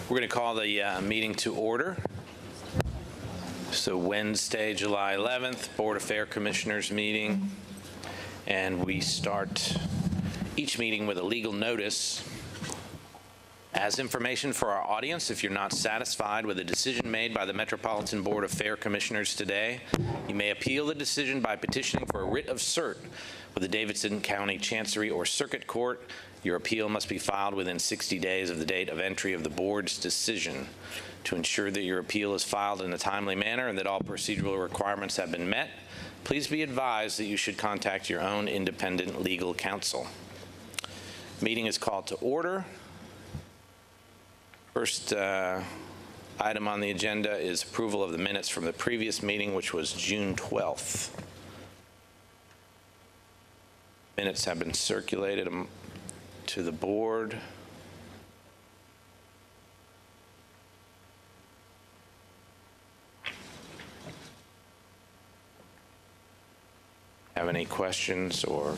We're going to call the meeting to order. So Wednesday, July 11th, Board of Fair Commissioners meeting. And we start each meeting with a legal notice. As information for our audience, if you're not satisfied with a decision made by the Metropolitan Board of Fair Commissioners today, you may appeal the decision by petitioning for a writ of cert with the Davidson County Chancery or Circuit Court. Your appeal must be filed within 60 days of the date of entry of the board's decision. To ensure that your appeal is filed in a timely manner and that all procedural requirements have been met, please be advised that you should contact your own independent legal counsel. Meeting is called to order. First item on the agenda is approval of the minutes from the previous meeting, which was June 12th. Minutes have been circulated to the board. Have any questions or?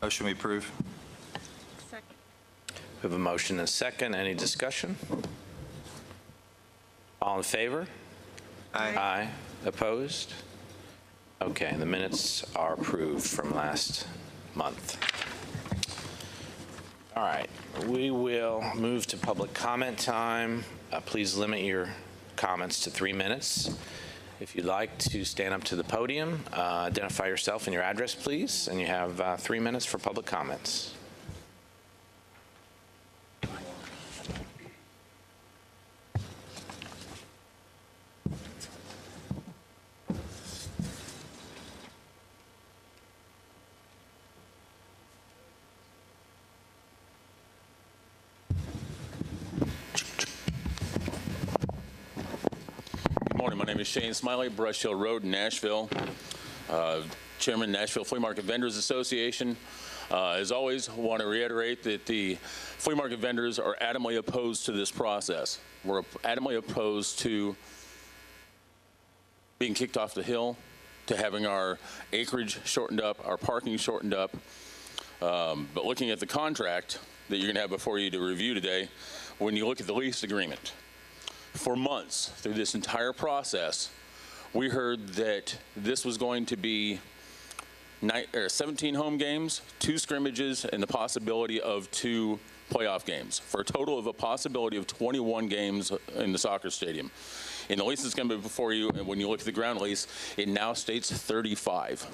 Motion we approve. Second. We have a motion and a second. Any discussion? All in favor? Aye. Aye. Opposed? Okay, the minutes are approved from last month. All right, we will move to public comment time. Please limit your comments to 3 minutes. If you'd like to stand up to the podium, identify yourself and your address, please, and you have 3 minutes for public comments. My name is Shane Smiley, Brush Hill Road in Nashville, Chairman, Nashville Flea Market Vendors Association. As always, I want to reiterate that the flea market vendors are adamantly opposed to this process. We're adamantly opposed to being kicked off the hill, to having our acreage shortened up, our parking shortened up. But looking at the contract that you're going to have before you to review today, when you look at the lease agreement, for months through this entire process, we heard that this was going to be 17 home games, 2 scrimmages, and the possibility of 2 playoff games, for a total of a possibility of 21 games in the soccer stadium. In the lease that's going to be before you, and when you look at the ground lease, it now states 35.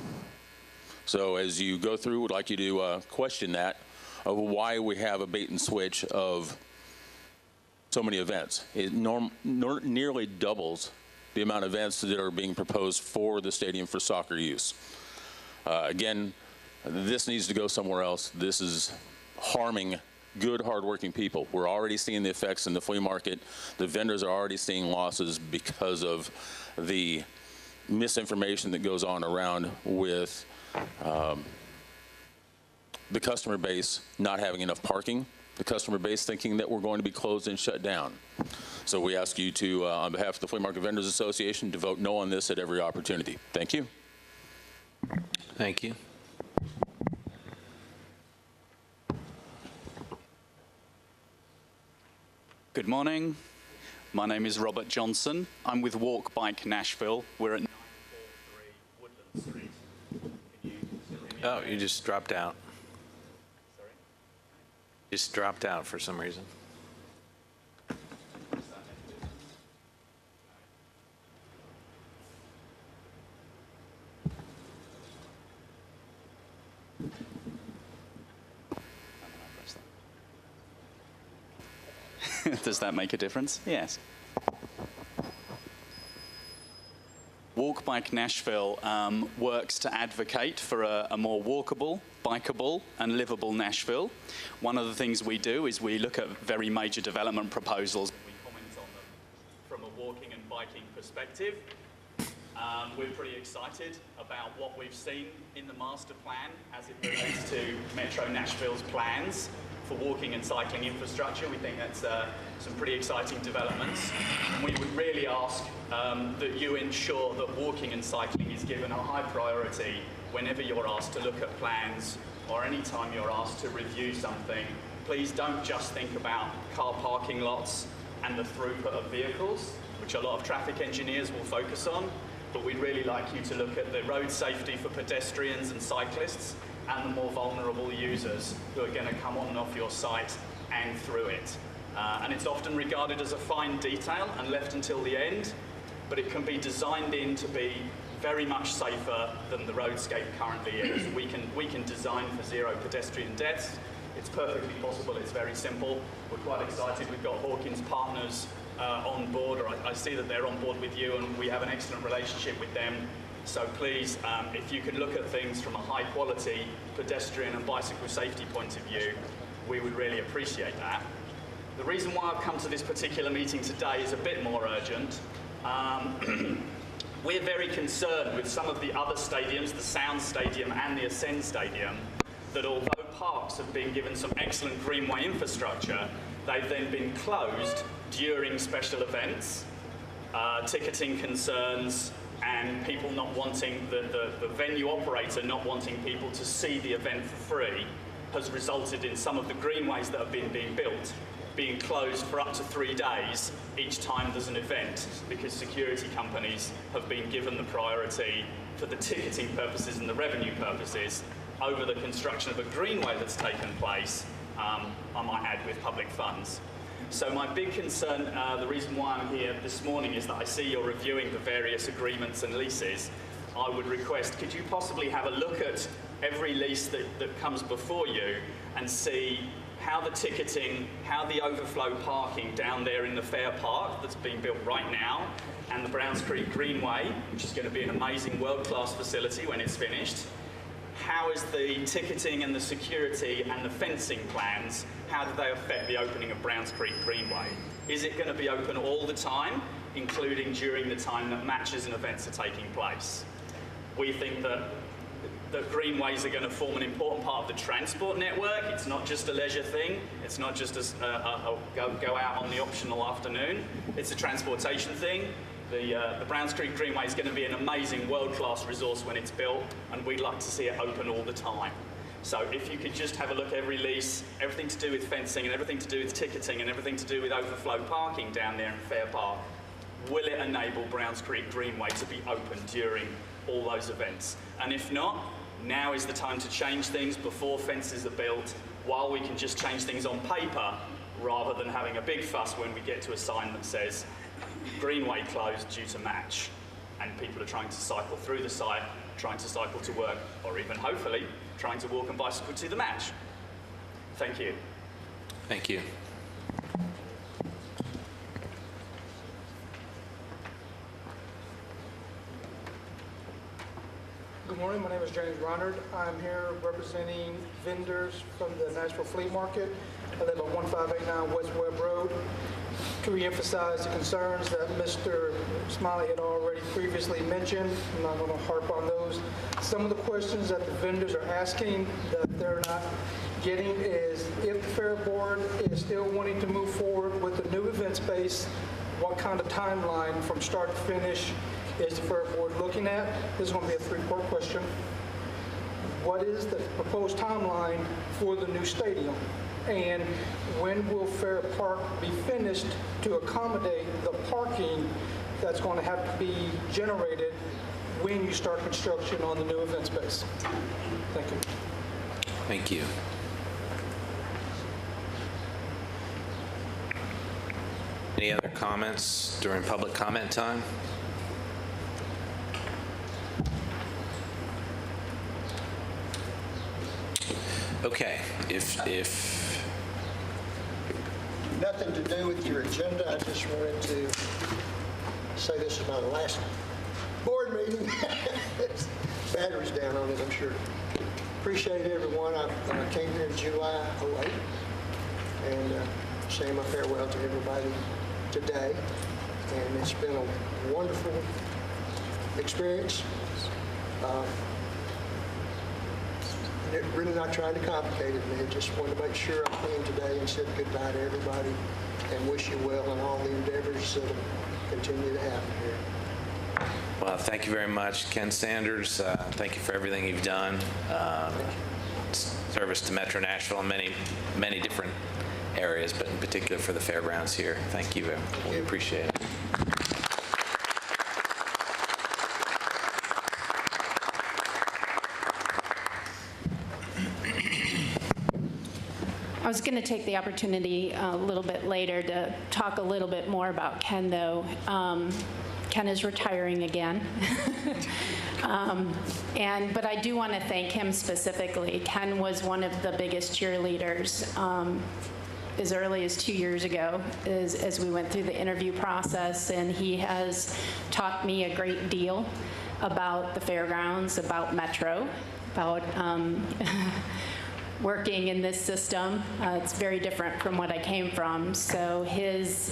So as you go through, we'd like you to question that, of why we have a bait and switch of so many events. It nearly doubles the amount of events that are being proposed for the stadium for soccer use. Again, this needs to go somewhere else. This is harming good, hardworking people. We're already seeing the effects in the flea market. The vendors are already seeing losses because of the misinformation that goes on around with the customer base not having enough parking, the customer base thinking that we're going to be closed and shut down. So we ask you to, on behalf of the Flea Market Vendors Association, to vote no on this at every opportunity. Thank you. Thank you. Good morning. My name is Robert Johnson. I'm with Walk Bike Nashville. We're at 943 Woodland Street. Oh, you just dropped out. Sorry? Just dropped out for some reason. Does that make a difference? Yes. Walk Bike Nashville works to advocate for a more walkable, bikeable, and livable Nashville. One of the things we do is we look at very major development proposals. We comment on them from a walking and biking perspective. We're pretty excited about what we've seen in the master plan as it relates to Metro Nashville's plans for walking and cycling infrastructure. We think that's some pretty exciting developments. And we would really ask that you ensure that walking and cycling is given a high priority whenever you're asked to look at plans or any time you're asked to review something. Please don't just think about car parking lots and the throughput of vehicles, which a lot of traffic engineers will focus on, but we'd really like you to look at the road safety for pedestrians and cyclists and the more vulnerable users who are going to come on and off your site and through it. And it's often regarded as a fine detail and left until the end, but it can be designed in to be very much safer than the roadscape currently is. We can design for zero pedestrian deaths. It's perfectly possible, it's very simple. We're quite excited. We've got Hawkins partners on board, or I see that they're on board with you, and we have an excellent relationship with them. So please, if you could look at things from a high quality pedestrian and bicycle safety point of view, we would really appreciate that. The reason why I've come to this particular meeting today is a bit more urgent. We're very concerned with some of the other stadiums, the Sound Stadium and the Ascend Stadium, that although parks have been given some excellent greenway infrastructure, they've then been closed during special events, ticketing concerns, and people not wanting, the venue operator not wanting people to see the event for free has resulted in some of the greenways that have been being built being closed for up to 3 days each time there's an event, because security companies have been given the priority for the ticketing purposes and the revenue purposes over the construction of a greenway that's taken place, I might add, with public funds. So my big concern, the reason why I'm here this morning, is that I see you're reviewing the various agreements and leases. I would request, could you possibly have a look at every lease that comes before you and see how the ticketing, how the overflow parking down there in the Fair Park that's being built right now, and the Browns Creek Greenway, which is going to be an amazing world-class facility when it's finished. How is the ticketing and the security and the fencing plans, how do they affect the opening of Browns Creek Greenway? Is it going to be open all the time, including during the time that matches and events are taking place? We think that the greenways are going to form an important part of the transport network. It's not just a leisure thing. It's not just a go out on the optional afternoon. It's a transportation thing. The Browns Creek Greenway is going to be an amazing world-class resource when it's built, and we'd like to see it open all the time. So if you could just have a look at every lease, everything to do with fencing and everything to do with ticketing and everything to do with overflow parking down there in Fair Park, will it enable Browns Creek Greenway to be open during all those events? And if not, now is the time to change things before fences are built, while we can just change things on paper, rather than having a big fuss when we get to a sign that says Greenway closed due to match, and people are trying to cycle through the site, trying to cycle to work, or even hopefully trying to walk and bicycle to the match. Thank you. Thank you. Good morning, my name is James Ronard. I'm here representing vendors from the Nashville Flea Market. I live on 1589 West Webb Road. To re-emphasize the concerns that Mr. Smiley had already previously mentioned, I'm not going to harp on those. Some of the questions that the vendors are asking that they're not getting is, if the Fair Board is still wanting to move forward with the new event space, what kind of timeline from start to finish is the Fair Board looking at? This is going to be a three-part question. What is the proposed timeline for the new stadium? And when will Fair Park be finished to accommodate the parking that's going to have to be generated when you start construction on the new event space? Thank you. Thank you. Any other comments during public comment time? Okay, if Nothing to do with your agenda. I just wanted to say this is my last board meeting. Battery's down on it, I'm sure. Appreciate everyone. I came here in July '08, and saying my farewell to everybody today. And it's been a wonderful experience. Really not trying to complicate it, man. Just wanted to make sure I came today and said goodbye to everybody and wish you well in all the endeavors that continue to happen here. Well, thank you very much, Ken Sanders. Thank you for everything you've done. Service to Metro Nashville in many different areas, but in particular for the fairgrounds here. Thank you. We appreciate it. I was going to take the opportunity a little bit later to talk a little bit more about Ken, though. Ken is retiring again. But I do want to thank him specifically. Ken was one of the biggest cheerleaders as early as 2 years ago as we went through the interview process, and he has taught me a great deal about the fairgrounds, about Metro, about working in this system. It's very different from what I came from. So his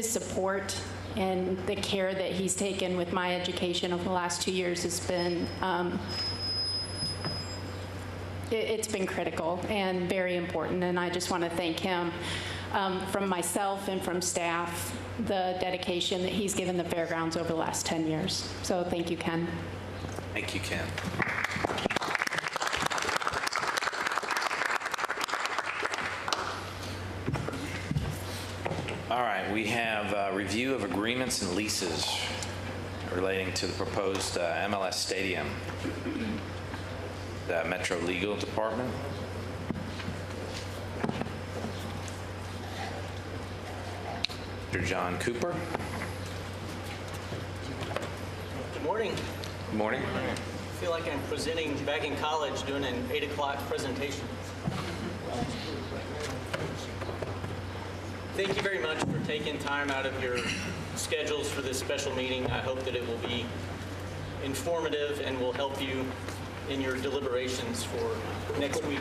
support and the care that he's taken with my education over the last 2 years has been, it's been critical and very important. And I just want to thank him from myself and from staff, the dedication that he's given the fairgrounds over the last 10 years. So thank you, Ken. Thank you, Ken. All right, we have a review of agreements and leases relating to the proposed MLS Stadium. The Metro Legal Department. Mr. John Cooper. Good morning. Good morning. I feel like I'm presenting back in college doing an 8 o'clock presentation. Thank you very much for taking time out of your schedules for this special meeting. I hope that it will be informative and will help you in your deliberations for next week.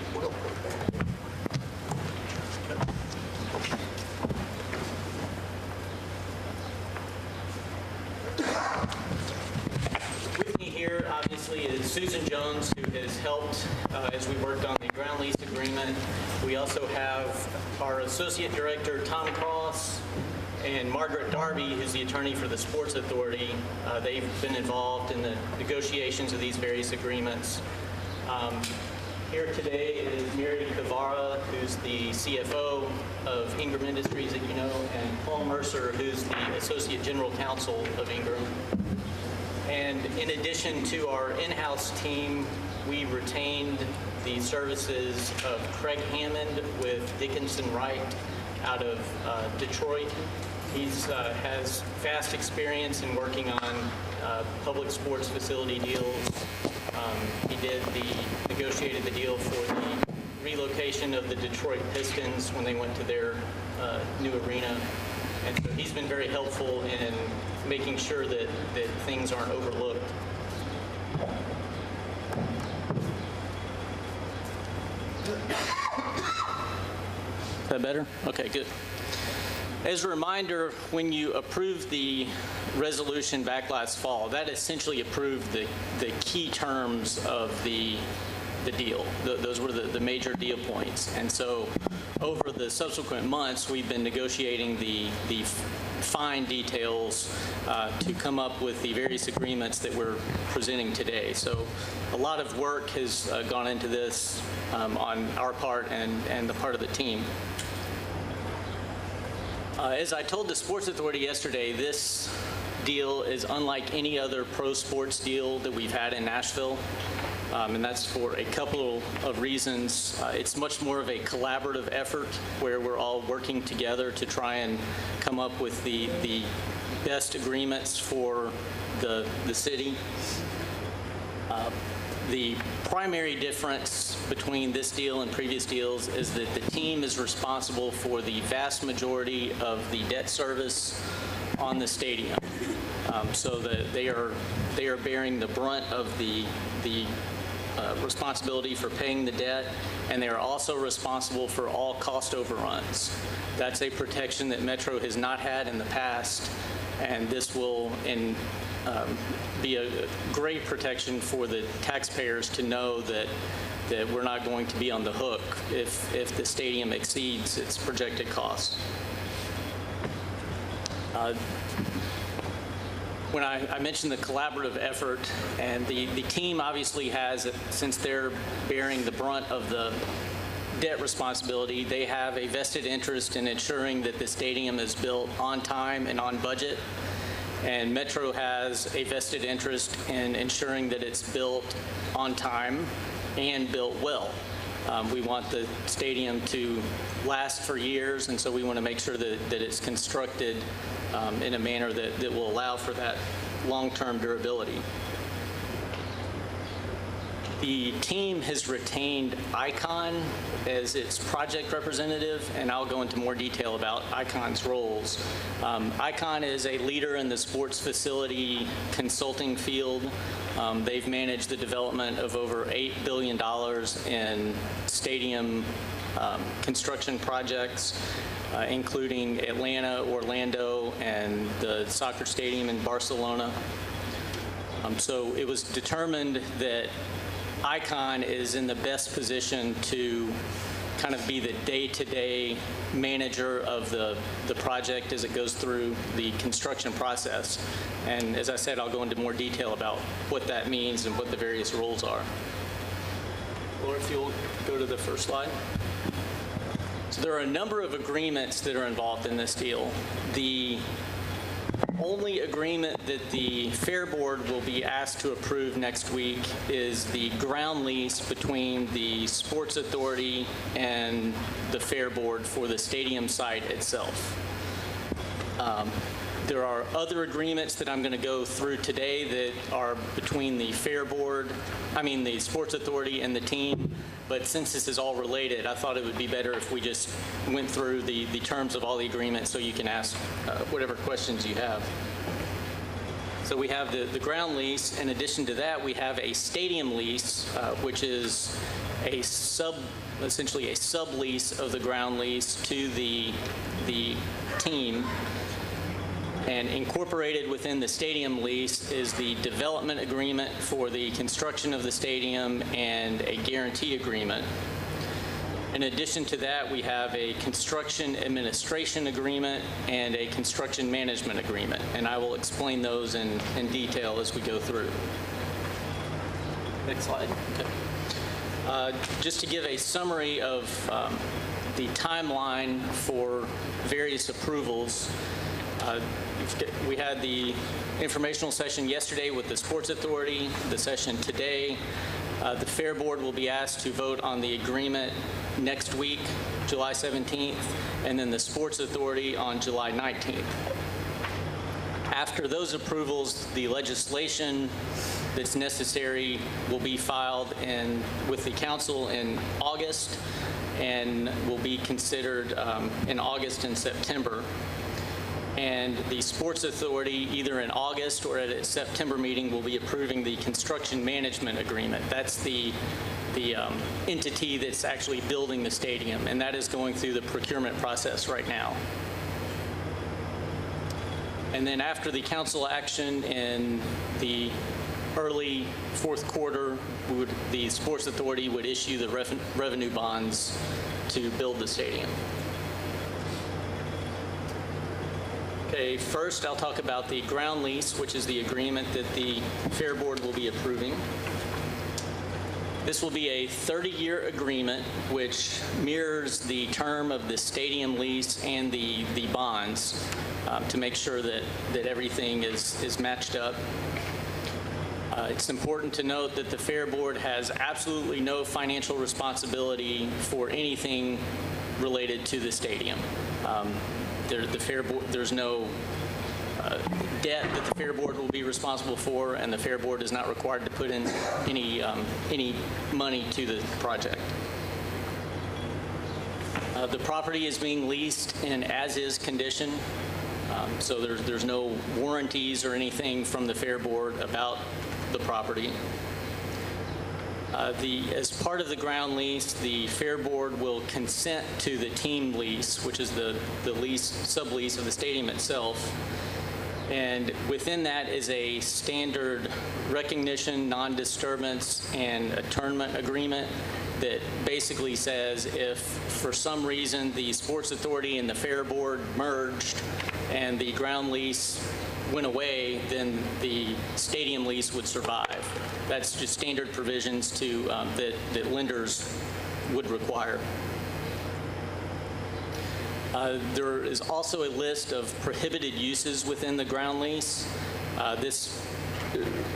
With me here, obviously, is Susan Jones, who has helped as we worked on the ground lease agreement. We also have our Associate Director, Tom Cross, and Margaret Darby, who's the attorney for the Sports Authority. They've been involved in the negotiations of these various agreements. Here today is Mary Kavara, who's the CFO of Ingram Industries that you know, and Paul Mercer, who's the Associate General Counsel of Ingram. And in addition to our in-house team, we retained the services of Craig Hammond with Dickinson Wright out of Detroit. He has vast experience in working on public sports facility deals. He negotiated the deal for the relocation of the Detroit Pistons when they went to their new arena. And so he's been very helpful in making sure that things aren't overlooked. Is that better? Okay, good. As a reminder, when you approved the resolution back last fall, that essentially approved the key terms of the deal. Those were the major deal points. And so over the subsequent months, we've been negotiating the fine details to come up with the various agreements that we're presenting today. So a lot of work has gone into this on our part and the part of the team. As I told the Sports Authority yesterday, this deal is unlike any other pro sports deal that we've had in Nashville. And that's for a couple of reasons. It's much more of a collaborative effort where we're all working together to try and come up with the best agreements for the city. The primary difference between this deal and previous deals is that the team is responsible for the vast majority of the debt service on the stadium. So that they are bearing the brunt of the responsibility for paying the debt, and they are also responsible for all cost overruns. That's a protection that Metro has not had in the past, and this will be a great protection for the taxpayers to know that we're not going to be on the hook if the stadium exceeds its projected cost. When I mentioned the collaborative effort, and the team obviously has, since they're bearing the brunt of the debt responsibility, they have a vested interest in ensuring that the stadium is built on time and on budget. And Metro has a vested interest in ensuring that it's built on time and built well. We want the stadium to last for years, and so we want to make sure that it's constructed in a manner that will allow for that long-term durability. The team has retained ICON as its project representative, and I'll go into more detail about ICON's roles. ICON is a leader in the sports facility consulting field. They've managed the development of over $8 billion in stadium construction projects, including Atlanta, Orlando, and the soccer stadium in Barcelona. So it was determined that ICON is in the best position to kind of be the day-to-day manager of the project as it goes through the construction process. And as I said, I'll go into more detail about what that means and what the various roles are. Laura, if you'll go to the first slide. So there are a number of agreements that are involved in this deal. The only agreement that the Fair Board will be asked to approve next week is the ground lease between the Sports Authority and the Fair Board for the stadium site itself. There are other agreements that I'm going to go through today that are between the the Sports Authority and the team. But since this is all related, I thought it would be better if we just went through the terms of all the agreements so you can ask whatever questions you have. So we have the ground lease. In addition to that, we have a stadium lease, which is essentially a sublease of the ground lease to the team. And incorporated within the stadium lease is the development agreement for the construction of the stadium and a guarantee agreement. In addition to that, we have a construction administration agreement and a construction management agreement, and I will explain those in detail as we go through. Next slide. Okay. Just to give a summary of the timeline for various approvals, we had the informational session yesterday with the Sports Authority, the session today. The Fair Board will be asked to vote on the agreement next week, July 17th, and then the Sports Authority on July 19th. After those approvals, the legislation that's necessary will be filed with the council in August and will be considered in August and September. And the Sports Authority, either in August or at its September meeting, will be approving the construction management agreement. That's the entity that's actually building the stadium, and that is going through the procurement process right now. And then after the council action in the early fourth quarter, the Sports Authority would issue the revenue bonds to build the stadium. Okay, first I'll talk about the ground lease, which is the agreement that the Fair Board will be approving. This will be a 30-year agreement, which mirrors the term of the stadium lease and the bonds to make sure that everything is matched up. It's important to note that the Fair Board has absolutely no financial responsibility for anything related to the stadium. The Fair Board, there's no debt that the Fair Board will be responsible for, and the Fair Board is not required to put in any money to the project. The property is being leased in as-is condition, so there's no warranties or anything from the Fair Board about the property. As part of the ground lease, the Fair Board will consent to the team lease, which is the lease, sublease of the stadium itself. And within that is a standard recognition, non-disturbance, and adjournment agreement that basically says if for some reason the Sports Authority and the Fair Board merged and the ground lease went away, then the stadium lease would survive. That's just standard provisions that lenders would require. There is also a list of prohibited uses within the ground lease. This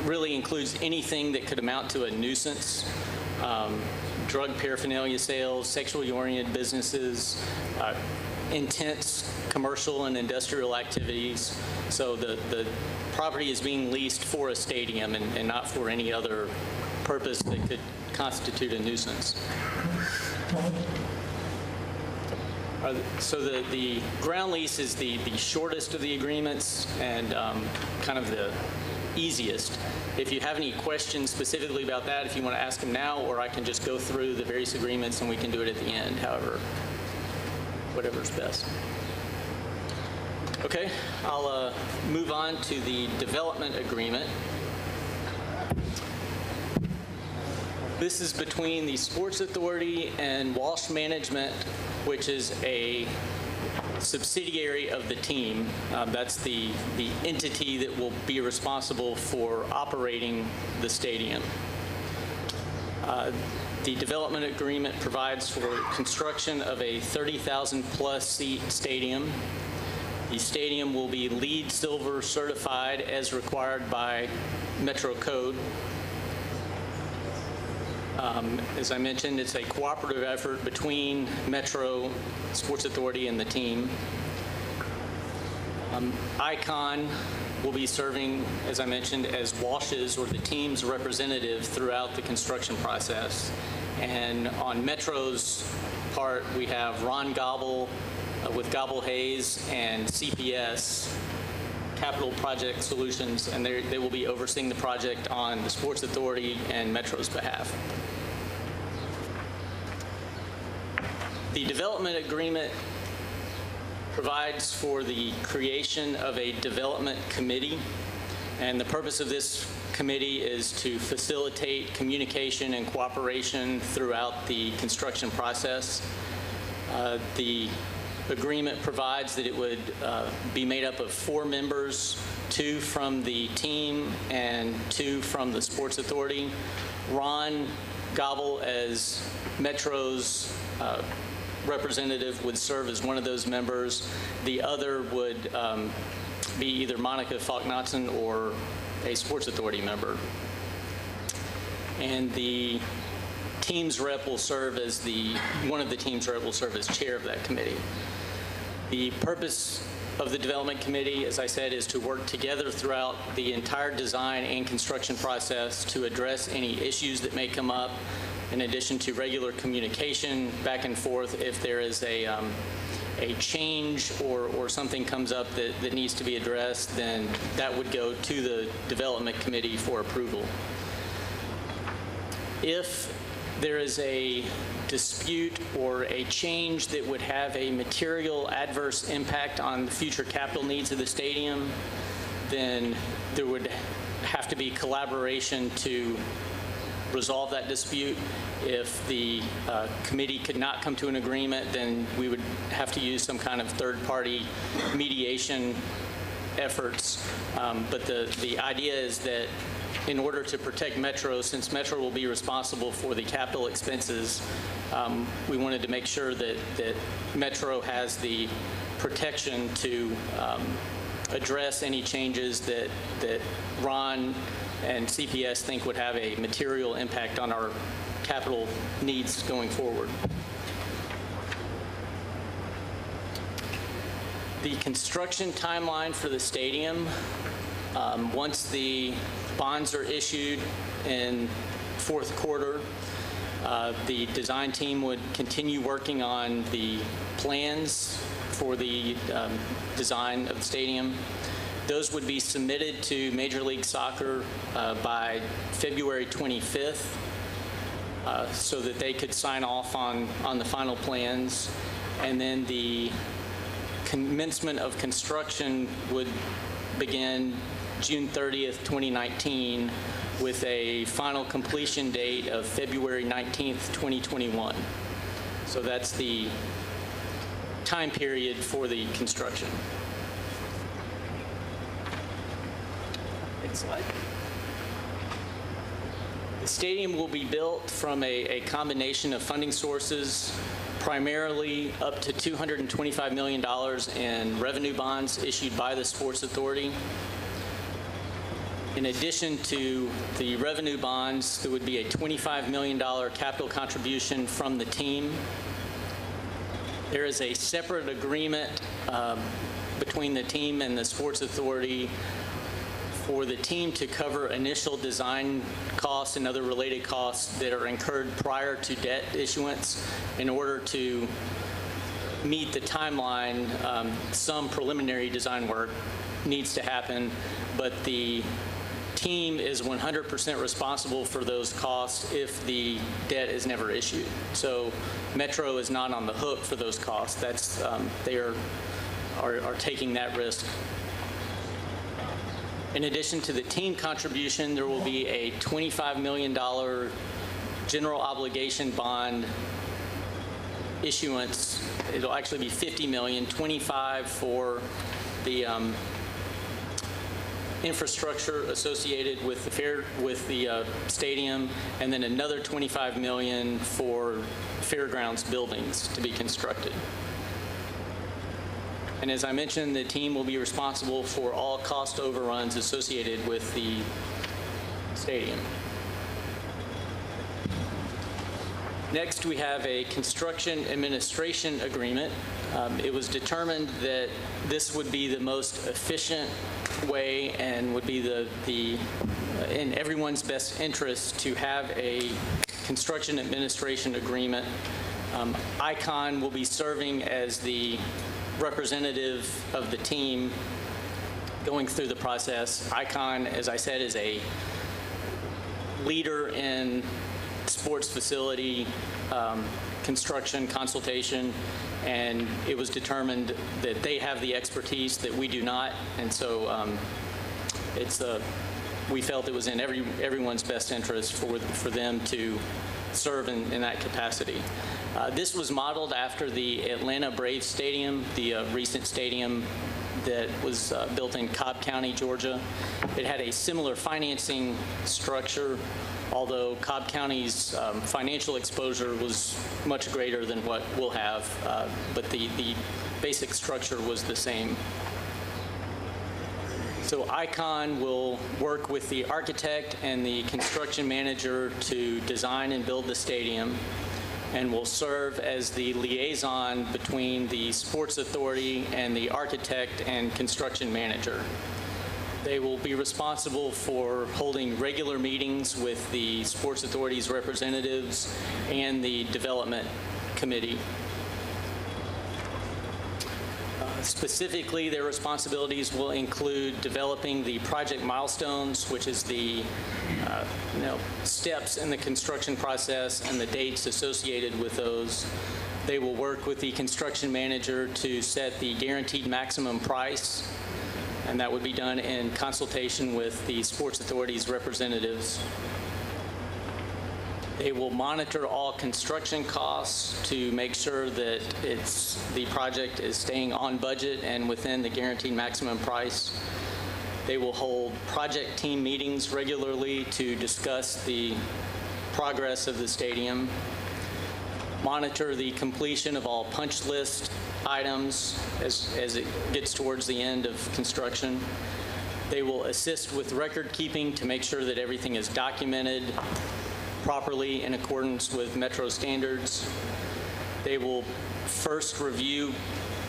really includes anything that could amount to a nuisance, drug paraphernalia sales, sexually oriented businesses, intense commercial and industrial activities. So the property is being leased for a stadium and not for any other purpose that could constitute a nuisance. So the ground lease is the shortest of the agreements and kind of the easiest. If you have any questions specifically about that, if you want to ask them now, or I can just go through the various agreements and we can do it at the end, however, whatever's best. Okay, I'll move on to the development agreement. This is between the Sports Authority and Walsh Management, which is a subsidiary of the team. That's the entity that will be responsible for operating the stadium. The development agreement provides for construction of a 30,000-plus seat stadium. The stadium will be LEED Silver certified as required by Metro Code. As I mentioned, it's a cooperative effort between Metro, Sports Authority, and the team. ICON will be serving, as I mentioned, as Walsh's or the team's representative throughout the construction process. And on Metro's part, we have Ron Gobble with Gobble Hayes and CPS, Capital Project Solutions, and they will be overseeing the project on the Sports Authority and Metro's behalf. The development agreement provides for the creation of a development committee, and the purpose of this committee is to facilitate communication and cooperation throughout the construction process. The agreement provides that it would be made up of 4 members, 2 from the team and 2 from the Sports Authority. Ron Gobble, as Metro's representative, would serve as one of those members. The other would be either Monica Falk-Knudsen or a Sports Authority member. And the team's rep will serve as one of the team's rep will serve as chair of that committee. The purpose of the development committee, as I said, is to work together throughout the entire design and construction process to address any issues that may come up, in addition to regular communication back and forth. If there is a change or something comes up that needs to be addressed, then that would go to the development committee for approval. If there is a dispute or a change that would have a material adverse impact on the future capital needs of the stadium, then there would have to be collaboration to resolve that dispute. If the committee could not come to an agreement, then we would have to use some kind of third-party mediation efforts. But the idea is that in order to protect Metro, since Metro will be responsible for the capital expenses, we wanted to make sure that Metro has the protection to address any changes that Ron and CPS think would have a material impact on our capital needs going forward. The construction timeline for the stadium, once the bonds are issued in fourth quarter, the design team would continue working on the plans for the design of the stadium. Those would be submitted to Major League Soccer by February 25th. so that they could sign off on the final plans. And then the commencement of construction would begin June 30th, 2019, with a final completion date of February 19th, 2021. So that's the time period for the construction. Next slide. The stadium will be built from a combination of funding sources, primarily up to $225 million in revenue bonds issued by the Sports Authority. In addition to the revenue bonds, there would be a $25 million capital contribution from the team. There is a separate agreement between the team and the Sports Authority for the team to cover initial design costs and other related costs that are incurred prior to debt issuance in order to meet the timeline. Some preliminary design work needs to happen, but the team is 100% responsible for those costs if the debt is never issued. So Metro is not on the hook for those costs. That's they are taking that risk. In addition to the team contribution, there will be a $25 million general obligation bond issuance. It'll actually be $50 million, 25 for the infrastructure associated with the stadium, and then another $25 million for fairgrounds buildings to be constructed. And as I mentioned, the team will be responsible for all cost overruns associated with the stadium. Next, we have a construction administration agreement. It was determined that this would be the most efficient way and would be in everyone's best interest to have a construction administration agreement. ICON will be serving as the representative of the team going through the process. ICON, as I said, is a leader in sports facility construction consultation, and it was determined that they have the expertise that we do not, and so we felt it was in everyone's best interest for them to serve in that capacity. This was modeled after the Atlanta Braves Stadium, the recent stadium that was built in Cobb County, Georgia. It had a similar financing structure, although Cobb County's financial exposure was much greater than what we'll have, but the basic structure was the same. So ICON will work with the architect and the construction manager to design and build the stadium, and will serve as the liaison between the Sports Authority and the architect and construction manager. They will be responsible for holding regular meetings with the Sports Authority's representatives and the development committee. Specifically, their responsibilities will include developing the project milestones, which is the steps in the construction process and the dates associated with those. They will work with the construction manager to set the guaranteed maximum price, and that would be done in consultation with the Sports Authority's representatives. They will monitor all construction costs to make sure that the project is staying on budget and within the guaranteed maximum price. They will hold project team meetings regularly to discuss the progress of the stadium, monitor the completion of all punch list items as it gets towards the end of construction. They will assist with record keeping to make sure that everything is documented properly in accordance with Metro standards. They will first review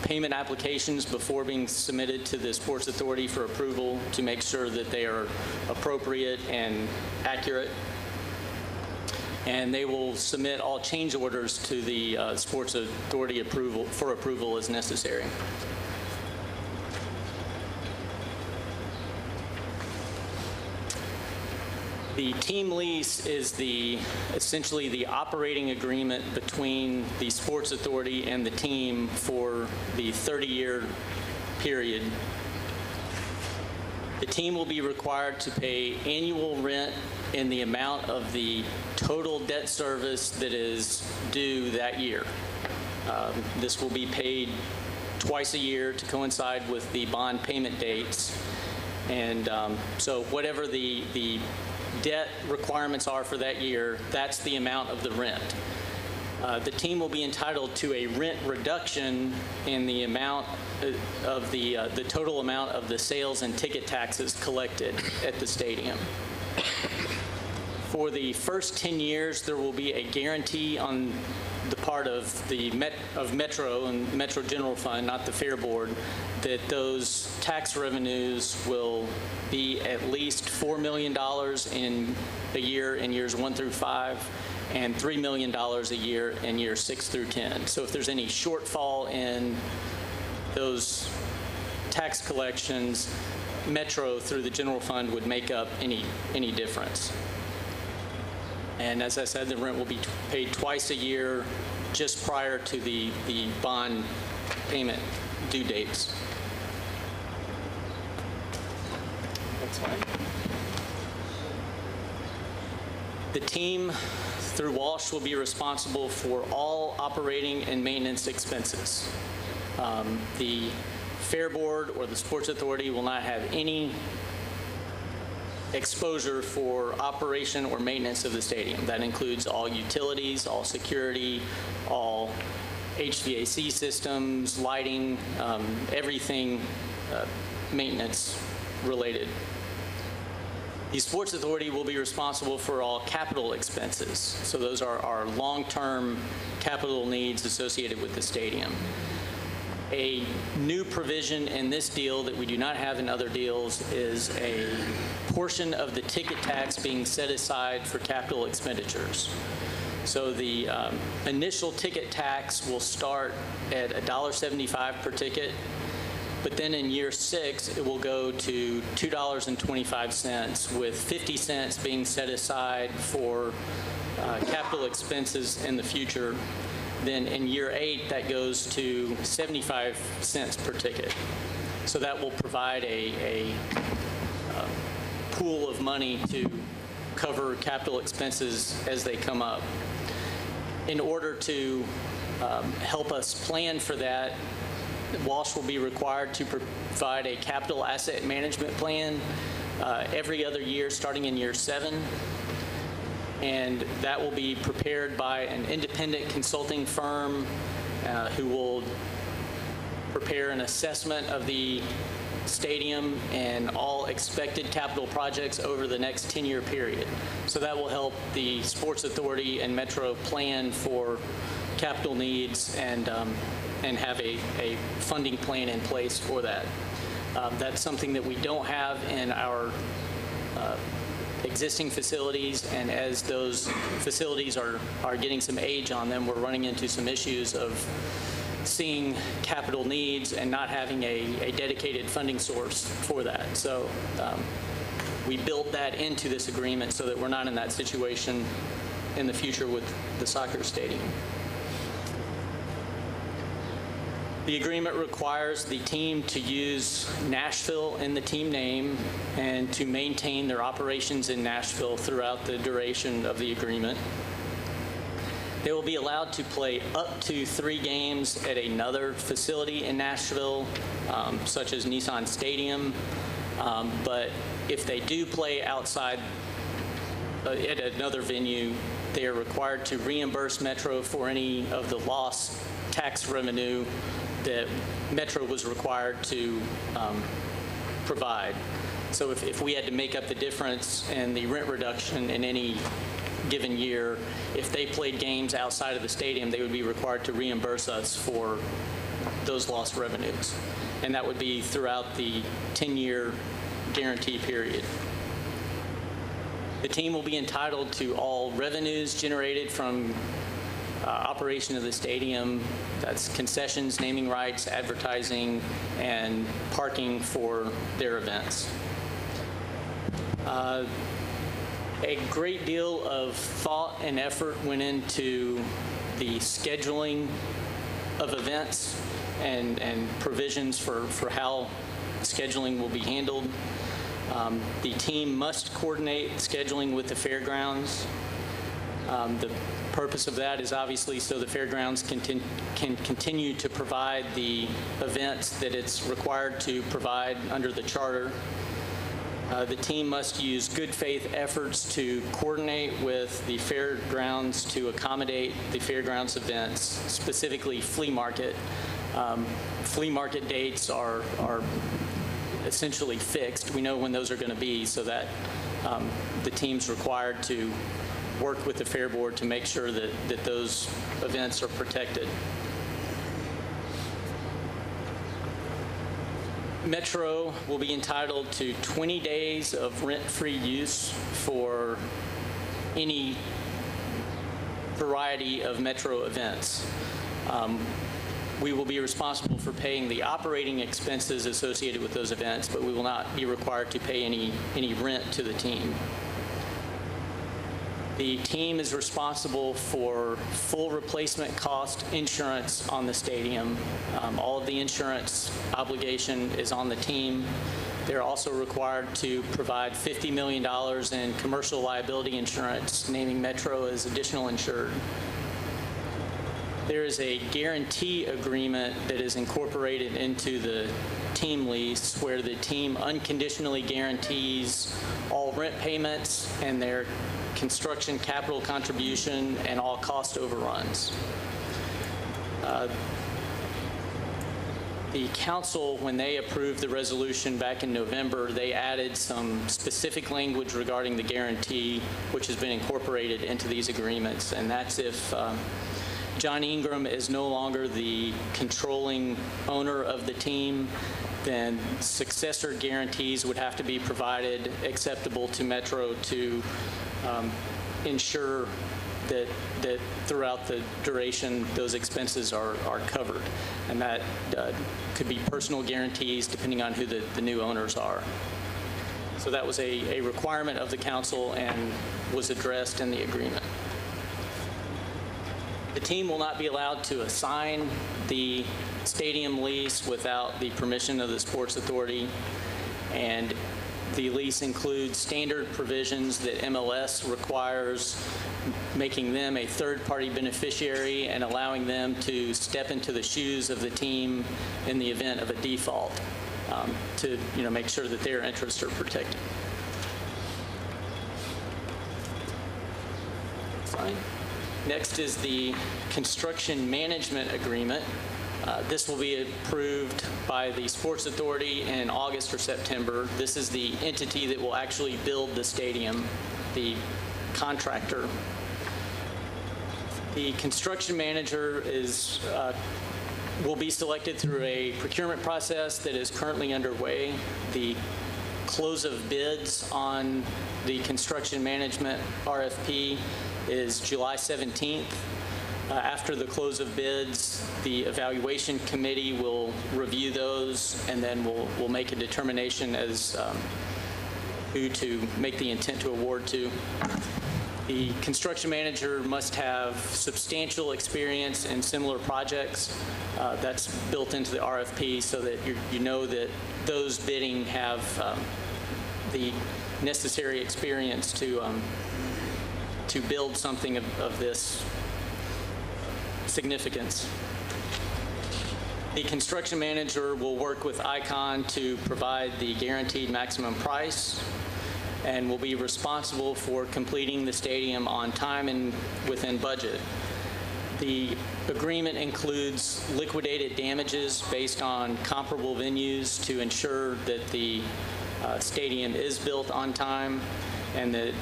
payment applications before being submitted to the Sports Authority for approval to make sure that they are appropriate and accurate. And they will submit all change orders to the Sports Authority for approval as necessary. The team lease is essentially the operating agreement between the Sports Authority and the team for the 30-year period. The team will be required to pay annual rent in the amount of the total debt service that is due that year. This will be paid twice a year to coincide with the bond payment dates. And so whatever the debt requirements are for that year, that's the amount of the rent. The team will be entitled to a rent reduction in the amount of the total amount of the sales and ticket taxes collected at the stadium. For the first 10 years, there will be a guarantee on the part of the Metro and Metro General Fund, not the Fair Board, that those tax revenues will be at least $4 million in a year in years 1 through 5, and $3 million a year in years 6 through 10. So if there's any shortfall in those tax collections, Metro through the general fund would make up any difference. And as I said, the rent will be paid twice a year just prior to the bond payment due dates. That's fine. The team through Walsh will be responsible for all operating and maintenance expenses. The Fair Board or the Sports Authority will not have any exposure for operation or maintenance of the stadium. That includes all utilities, all security, all HVAC systems, lighting, everything maintenance related. The Sports Authority will be responsible for all capital expenses. So those are our long-term capital needs associated with the stadium. A new provision in this deal that we do not have in other deals is a portion of the ticket tax being set aside for capital expenditures. So the initial ticket tax will start at $1.75 per ticket, but then in year 6, it will go to $2.25, with 50 cents being set aside for capital expenses in the future. Then in year 8, that goes to 75 cents per ticket. So that will provide a pool of money to cover capital expenses as they come up. In order to help us plan for that, Walsh will be required to provide a capital asset management plan every other year starting in year 7. And that will be prepared by an independent consulting firm who will prepare an assessment of the stadium and all expected capital projects over the next 10-year period. So that will help the Sports Authority and Metro plan for capital needs and have a funding plan in place for that. That's something that we don't have in our existing facilities, and as those facilities are getting some age on them, we're running into some issues of seeing capital needs and not having a dedicated funding source for that. So we built that into this agreement so that we're not in that situation in the future with the soccer stadium. The agreement requires the team to use Nashville in the team name and to maintain their operations in Nashville throughout the duration of the agreement. They will be allowed to play up to 3 games at another facility in Nashville, such as Nissan Stadium. But if they do play outside at another venue, they are required to reimburse Metro for any of the lost tax revenue that Metro was required to provide. So if we had to make up the difference in the rent reduction in any given year, if they played games outside of the stadium, they would be required to reimburse us for those lost revenues. And that would be throughout the 10-year guarantee period. The team will be entitled to all revenues generated from operation of the stadium. That's concessions, naming rights, advertising, and parking for their events. A great deal of thought and effort went into the scheduling of events and provisions for how scheduling will be handled. The team must coordinate scheduling with the fairgrounds. The purpose of that is obviously so the fairgrounds can continue to provide the events that it's required to provide under the charter. The team must use good faith efforts to coordinate with the fairgrounds to accommodate the fairgrounds events, specifically flea market. Flea market dates are essentially fixed. We know when those are going to be, so that the team's required to work with the Fair Board to make sure that those events are protected. Metro will be entitled to 20 days of rent-free use for any variety of Metro events. We will be responsible for paying the operating expenses associated with those events, but we will not be required to pay any rent to the team. The team is responsible for full replacement cost insurance on the stadium. All of the insurance obligation is on the team. They're also required to provide $50 million in commercial liability insurance, naming Metro as additional insured. There is a guarantee agreement that is incorporated into the team lease where the team unconditionally guarantees all rent payments and their construction capital contribution and all cost overruns. The council, when they approved the resolution back in November, they added some specific language regarding the guarantee, which has been incorporated into these agreements, and that's if John Ingram is no longer the controlling owner of the team, then successor guarantees would have to be provided acceptable to Metro to ensure that throughout the duration those expenses are covered. And that could be personal guarantees depending on who the new owners are. So that was a requirement of the council and was addressed in the agreement. The team will not be allowed to assign the stadium lease without the permission of the Sports Authority, and the lease includes standard provisions that MLS requires, making them a third-party beneficiary and allowing them to step into the shoes of the team in the event of a default to make sure that their interests are protected. Fine. Next is the construction management agreement. This will be approved by the Sports Authority in August or September. This is the entity that will actually build the stadium, the contractor. The construction manager will be selected through a procurement process that is currently underway. The close of bids on the construction management RFP is July 17th. After the close of bids, the evaluation committee will review those, and then we'll make a determination as who to make the intent to award to. The construction manager must have substantial experience in similar projects. That's built into the RFP so that you know that those bidding have the necessary experience to build something of this significance. The construction manager will work with ICON to provide the guaranteed maximum price and will be responsible for completing the stadium on time and within budget. The agreement includes liquidated damages based on comparable venues to ensure that the stadium is built on time, and that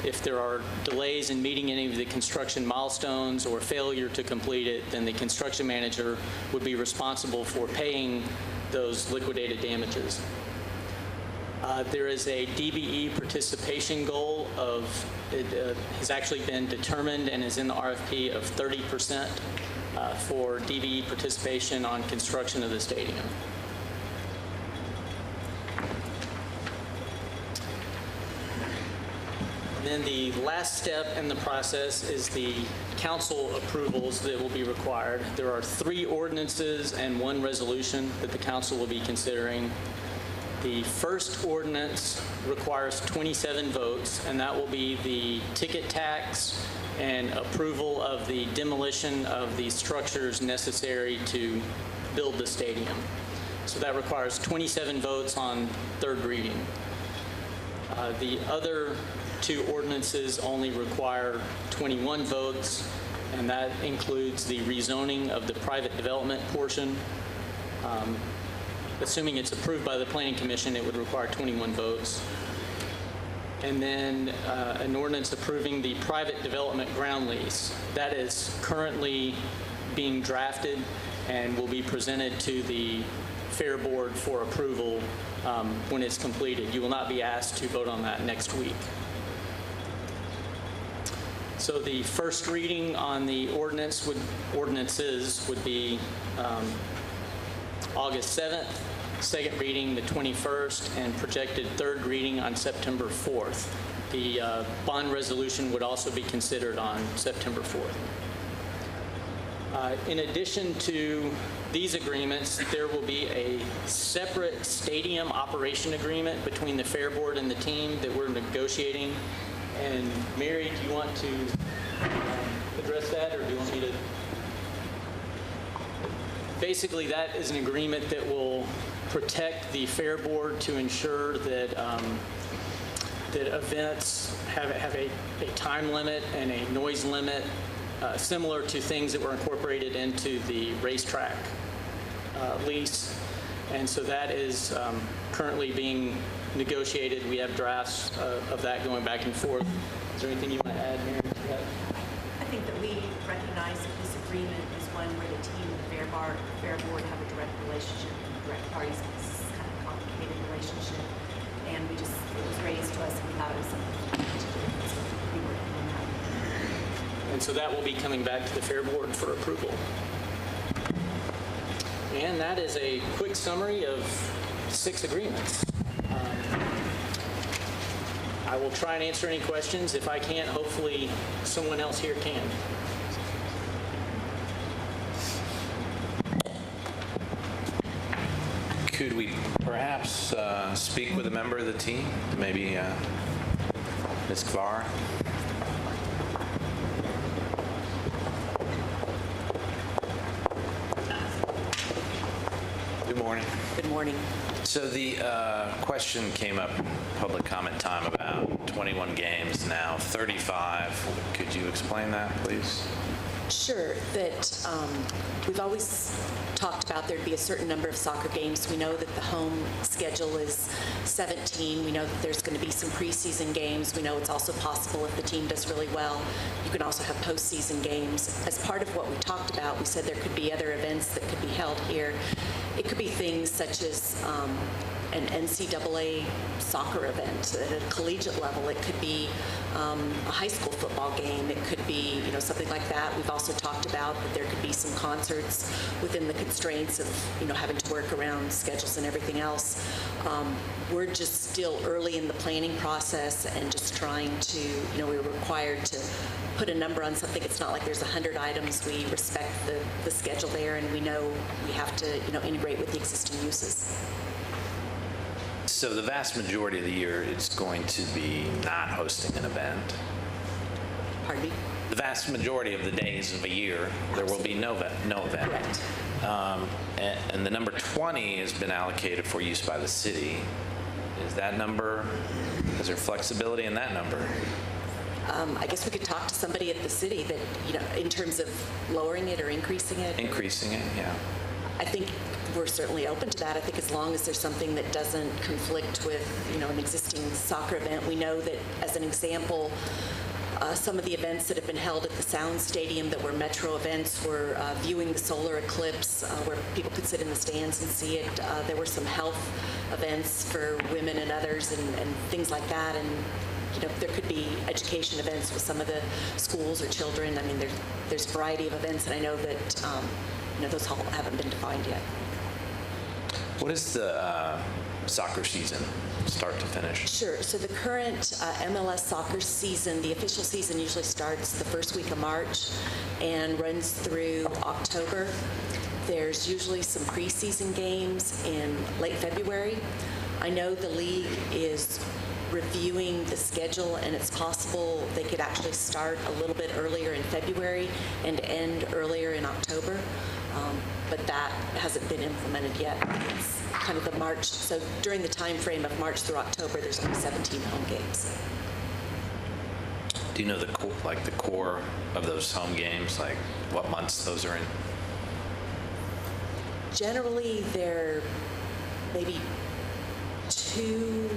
if there are delays in meeting any of the construction milestones or failure to complete it, then the construction manager would be responsible for paying those liquidated damages. There is a DBE participation goal it has actually been determined and is in the RFP of 30% for DBE participation on construction of the stadium. And then the last step in the process is the council approvals that will be required. There are 3 ordinances and 1 resolution that the council will be considering. The first ordinance requires 27 votes, and that will be the ticket tax and approval of the demolition of the structures necessary to build the stadium. So that requires 27 votes on third reading. The other 2 ordinances only require 21 votes, and that includes the rezoning of the private development portion. Assuming it's approved by the Planning Commission, it would require 21 votes. And then an ordinance approving the private development ground lease. That is currently being drafted and will be presented to the Fair Board for approval when it's completed. You will not be asked to vote on that next week. So the first reading on the ordinances would be August 7th, second reading the 21st, and projected third reading on September 4th. The bond resolution would also be considered on September 4th. In addition to these agreements, there will be a separate stadium operation agreement between the Fair Board and the team that we're negotiating. And Mary, do you want to address that, or do you want me to? Basically, that is an agreement that will protect the Fair Board to ensure that that events have a time limit and a noise limit similar to things that were incorporated into the racetrack lease. And so that is currently being negotiated. We have drafts of that going back and forth. Is there anything you want to add, Mary, to that? I think that we recognize that this agreement is one where the team and the Fair Board have a direct relationship with direct parties. This is kind of a complicated relationship, and it was raised to us, and we thought it was something to do. So we were on that. And so that will be coming back to the Fair Board for approval. And that is a quick summary of 6 agreements. I will try and answer any questions. If I can't, hopefully someone else here can. Could we perhaps speak with a member of the team? Maybe Ms. Kvar? Good morning. Good morning. So the question came up, public comment time, about 21 games now, 35. Could you explain that, please? Sure, that we've always talked about there'd be a certain number of soccer games. We know that the home schedule is 17. We know that there's going to be some preseason games. We know it's also possible if the team does really well, you can also have postseason games. As part of what we talked about, we said there could be other events that could be held here. It could be things such as an NCAA soccer event at a collegiate level. It could be a high school football game. It could be, something like that. We've also talked about that there could be some concerts within the constraints of, having to work around schedules and everything else. We're just still early in the planning process and just trying to, we're required to put a number on something. It's not like there's 100 items. We respect the schedule there, and we know we have to, integrate with the existing uses. So the vast majority of the year, it's going to be not hosting an event. Pardon me? The vast majority of the days of a year, there will be no event. Correct. And the number 20 has been allocated for use by the city. Is there flexibility in that number? I guess we could talk to somebody at the city that, in terms of lowering it or increasing it. Increasing it, yeah. I think we're certainly open to that. I think as long as there's something that doesn't conflict with, an existing soccer event. We know that, as an example, some of the events that have been held at the Sound Stadium that were Metro events were viewing the solar eclipse, where people could sit in the stands and see it. There were some health events for women and others and things like that. And there could be education events with some of the schools or children. I mean, there's a variety of events, and I know that those all haven't been defined yet. What is the soccer season, start to finish? Sure. So the current MLS soccer season, the official season usually starts the first week of March and runs through October. There's usually some preseason games in late February. I know the league is reviewing the schedule, and it's possible they could actually start a little bit earlier in February and end earlier in October, but that hasn't been implemented yet. It's kind of the March, so during the time frame of March through October, there's only 17 home games. Do you know the core of those home games, like what months those are in? Generally, they're maybe 2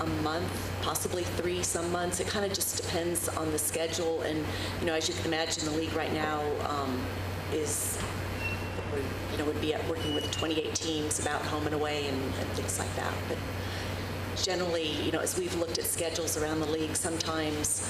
a month, possibly 3 some months. It kind of just depends on the schedule. And, as you can imagine, the league right now would be working with 28 teams about home and away and things like that. But generally, as we've looked at schedules around the league, sometimes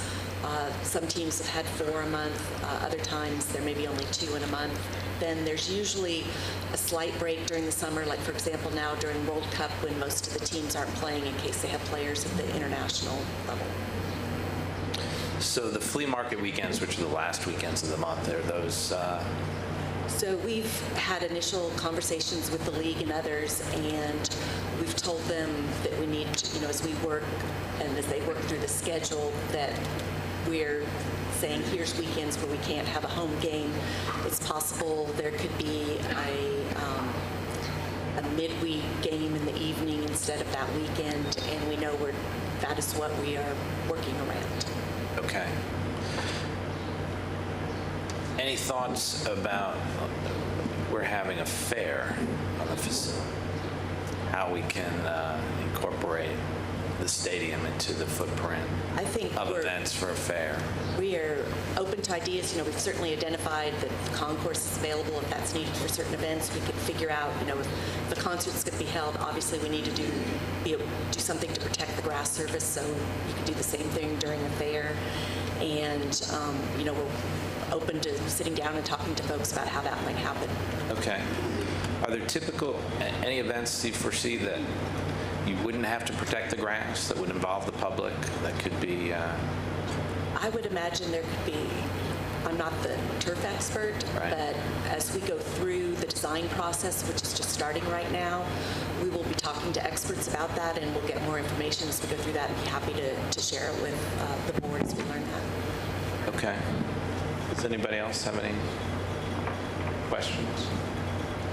some teams have had 4 a month, other times there may be only 2 in a month. Then there's usually a slight break during the summer, like for example now during World Cup when most of the teams aren't playing in case they have players at the international level. So the flea market weekends, which are the last weekends of the month, are those... So we've had initial conversations with the league and others, and we've told them that we need to, as we work and as they work through the schedule, that we're saying here's weekends where we can't have a home game. It's possible there could be a midweek game in the evening instead of that weekend, and we know that is what we are working around. Okay. Any thoughts about we're having a fair on the facility, how we can incorporate the stadium into the footprint of events for a fair? We are open to ideas. We've certainly identified that the concourse is available if that's needed for certain events. We could figure out, if the concert's going to be held, obviously we need to do something to protect the grass surface, so you could do the same thing during a fair. And, we're open to sitting down and talking to folks about how that might happen. Okay. Are there any events you foresee that you wouldn't have to protect the grass, that would involve the public, that could be... I would imagine there could be, I'm not the turf expert, right, but as we go through the design process, which is just starting right now, we will be talking to experts about that, and we'll get more information as we go through that and be happy to share it with the board as we learn that. Okay. Does anybody else have any questions?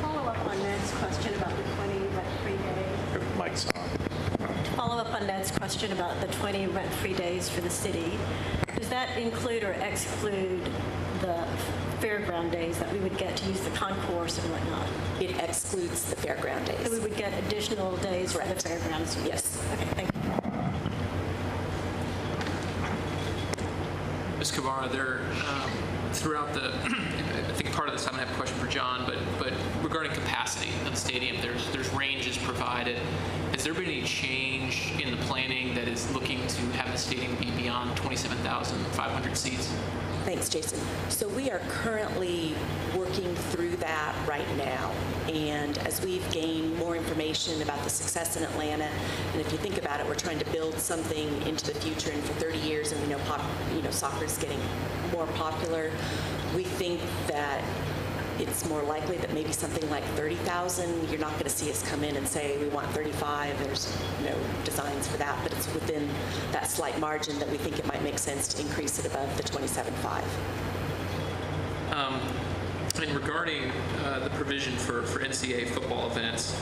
Follow up on Ned's question about the 20 rent-free days. Your mic's on. Follow up on Ned's question about the 20 rent-free days for the city. Does that include or exclude the fairground days that we would get to use the concourse and whatnot? It excludes the fairground days. So we would get additional days for the fairgrounds? Yes. Okay, thank you. Ms. Kavar, throughout I think part of this I'm going to have a question for John, but regarding capacity of the stadium, there's ranges provided. Has there been any change in the planning that is looking to have the stadium be beyond 27,500 seats? Thanks, Jason. So we are currently working through that right now. And as we've gained more information about the success in Atlanta, and if you think about it, we're trying to build something into the future. And for 30 years, and we know soccer is getting more popular. We think that it's more likely that maybe something like 30,000, you're not going to see us come in and say we want 35. There's no designs for that, but it's within that slight margin that we think it might make sense to increase it above the 27.5. And regarding the provision for NCAA football events,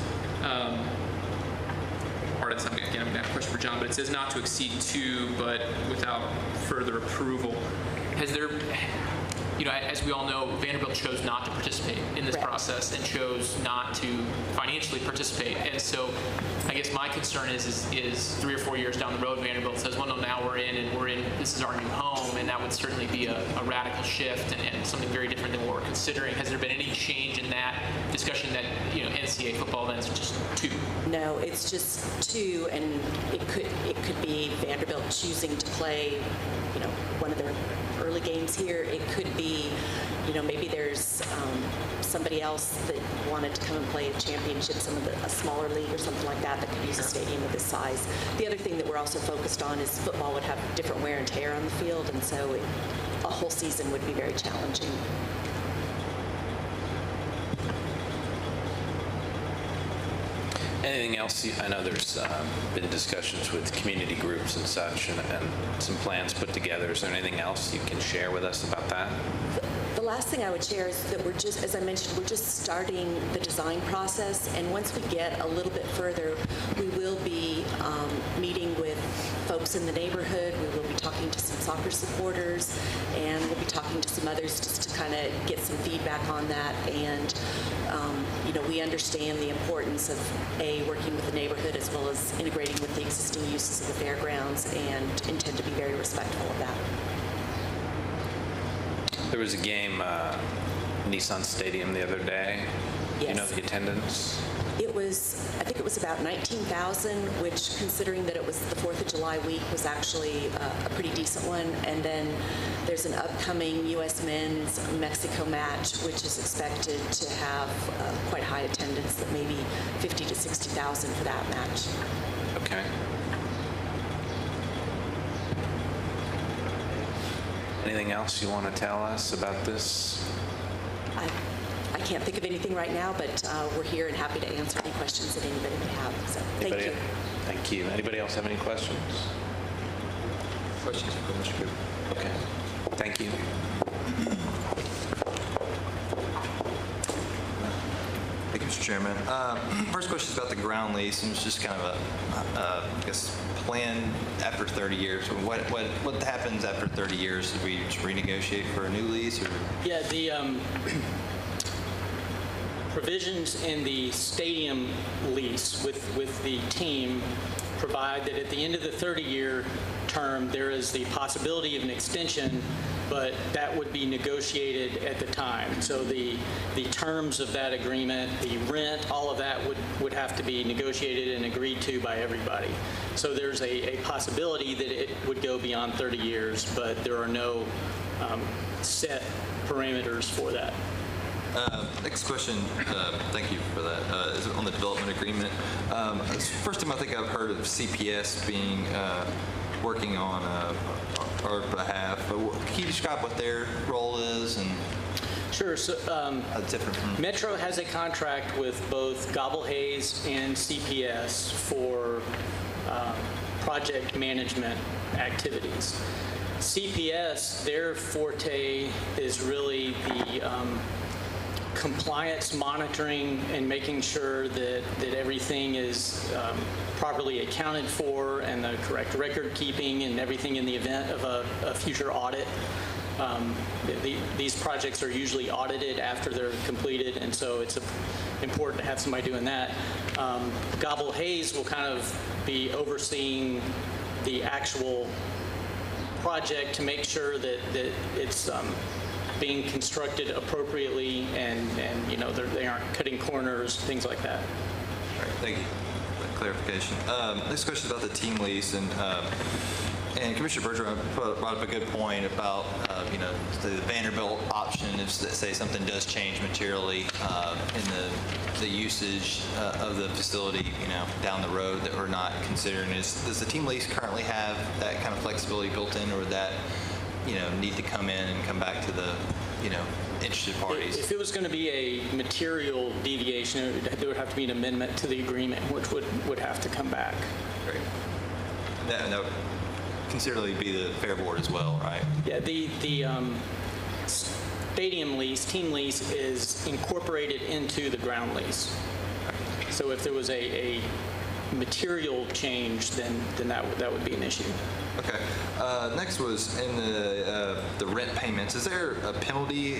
part of this, I'm going to have a question for John, but it says not to exceed 2, but without further approval. Has there... as we all know, Vanderbilt chose not to participate in this process and chose not to financially participate. And so I guess my concern is 3 or 4 years down the road, Vanderbilt says, well, no, now we're in, this is our new home, and that would certainly be a radical shift and something very different than what we're considering. Has there been any change in that discussion that, NCAA football events are just 2? No, it's just 2, and it could be Vanderbilt choosing to play, one of their early games here. It could be, maybe there's somebody else that wanted to come and play a championship, a smaller league or something like that could use a stadium of this size. The other thing that we're also focused on is football would have different wear and tear on the field, and so a whole season would be very challenging. Anything else? I know there's been discussions with community groups and such, and some plans put together. Is there anything else you can share with us about that? The last thing I would share is that we're just, as I mentioned, we're just starting the design process, and once we get a little bit further, we will be meeting with folks in the neighborhood. We will be talking to some soccer supporters, and we'll be talking to some others just to kind of get some feedback on that. And we understand the importance of working with the neighborhood as well as integrating with the existing uses of the fairgrounds, and intend to be very respectful of that. There was a game, Nissan Stadium the other day. Yes. You know the attendance? I think it was about 19,000, which, considering that it was the 4th of July week, was actually a pretty decent one. And then there's an upcoming U.S. men's Mexico match, which is expected to have quite high attendance, that maybe 50 to 60,000 for that match. Okay. Anything else you want to tell us about this? I can't think of anything right now, but we're here and happy to answer any questions that anybody may have. So thank you. Thank you. Anybody else have any questions? Questions for Mr. Cooper? Okay. Thank you. Thank you, Mr. Chairman. First question is about the ground lease, and it's just kind of I guess, plan after 30 years. What happens after 30 years? Do we just renegotiate for a new lease? Or? Yeah, the provisions in the stadium lease with the team provide that at the end of the 30-year term, there is the possibility of an extension, but that would be negotiated at the time. So the terms of that agreement, the rent, all of that would have to be negotiated and agreed to by everybody. So there's a possibility that it would go beyond 30 years, but there are no set parameters for that. Next question, thank you for that, is on the development agreement. It's the first time I think I've heard of CPS being working on our behalf. But can you describe what their role is? And sure. So different from Metro has a contract with both Gobble Hayes and CPS for project management activities. CPS, their forte is really the compliance monitoring and making sure that everything is properly accounted for, and the correct record keeping and everything in the event of a future audit. These projects are usually audited after they're completed, and so it's important to have somebody doing that. Gobble Hayes will kind of be overseeing the actual project to make sure that it's being constructed appropriately, and they aren't cutting corners, things like that. All right, thank you for that clarification. Next question is about the team lease, and Commissioner Bergeron brought up a good point about the Vanderbilt option. If say something does change materially in the usage of the facility, down the road that we're not considering, does the team lease currently have that kind of flexibility built in, or would that need to come in and come back to the interested parties? If it was going to be a material deviation, there would have to be an amendment to the agreement, which would have to come back. Great. That would considerably be the Fair Board as well, right? Yeah, the stadium lease, team lease, is incorporated into the ground lease. So if there was a material change, then that would be an issue. Okay. Next was in the rent payments. Is there a penalty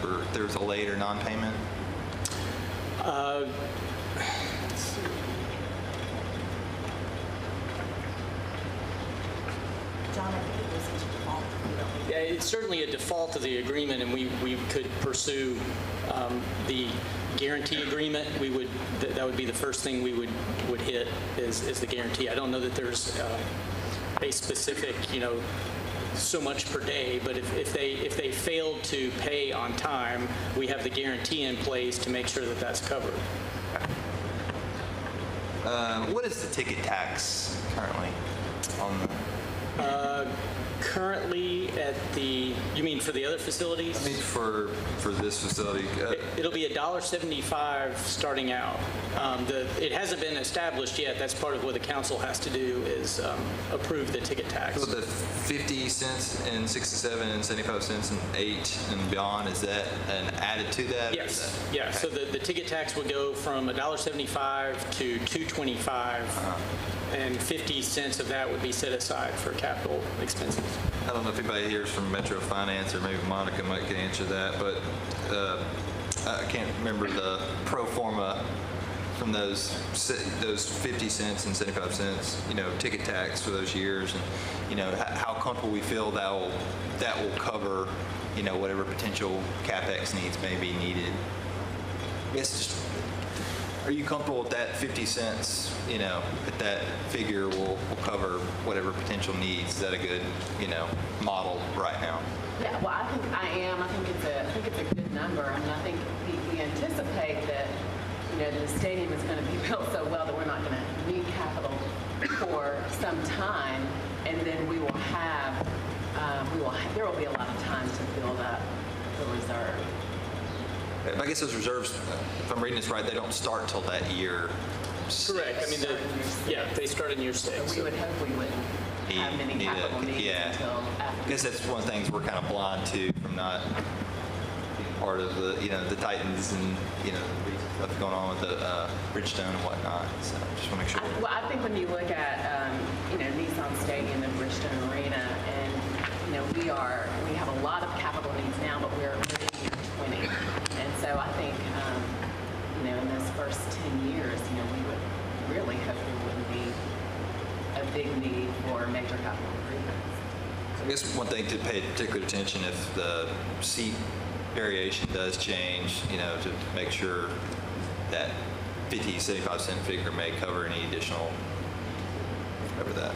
for if there's a late or non-payment? Let's see. John, I think it was a default. Yeah, it's certainly a default of the agreement, and we could pursue the guarantee agreement. That would be the first thing we would hit is the guarantee. I don't know that there's a specific so much per day, but if they failed to pay on time, we have the guarantee in place to make sure that that's covered. What is the ticket tax currently on the? Currently at the, you mean for the other facilities? I mean, for this facility. It'll be $1.75 starting out. It hasn't been established yet. That's part of what the council has to do is approve the ticket tax. So the 50 cents and 67 and 75 cents and 8 and beyond, is that an added to that? Yes, yeah. So the ticket tax would go from $1.75 to $2.25, and 50 cents of that would be set aside for capital expenses. I don't know if anybody here is from Metro Finance, or maybe Monica might can answer that, but I can't remember the pro forma from those 50 cents and 75 cents, ticket tax for those years, and how comfortable we feel that will cover, whatever potential capex needs may be needed. I guess just, are you comfortable with that 50 cents, that that figure will cover whatever potential needs? Is that a good, model right now? Yeah, well, I think I am. I think it's a good number. I mean, I think we anticipate that, the stadium is going to be built so well that we're not going to need capital for some time, and then we will have, there will be a lot of time to build up the reserve. I guess those reserves, if I'm reading this right, they don't start till that year. Correct. I mean, they start in year 6. So we would hope we wouldn't have many capital needs until after. I guess that's one of the things we're kind of blind to from not being part of the, the Titans and, stuff going on with the Bridgestone and whatnot. So just want to make sure. Well, I think when you look at, Nissan Stadium and Bridgestone Arena, and, we have a lot of capital needs now, but we're in year 20. And so I think, in those first 10 years, we would really hope there wouldn't be a big need for major capital improvements. I guess one thing to pay particular attention if the seat variation does change, to make sure that 50, 75 cent figure may cover any additional, cover that.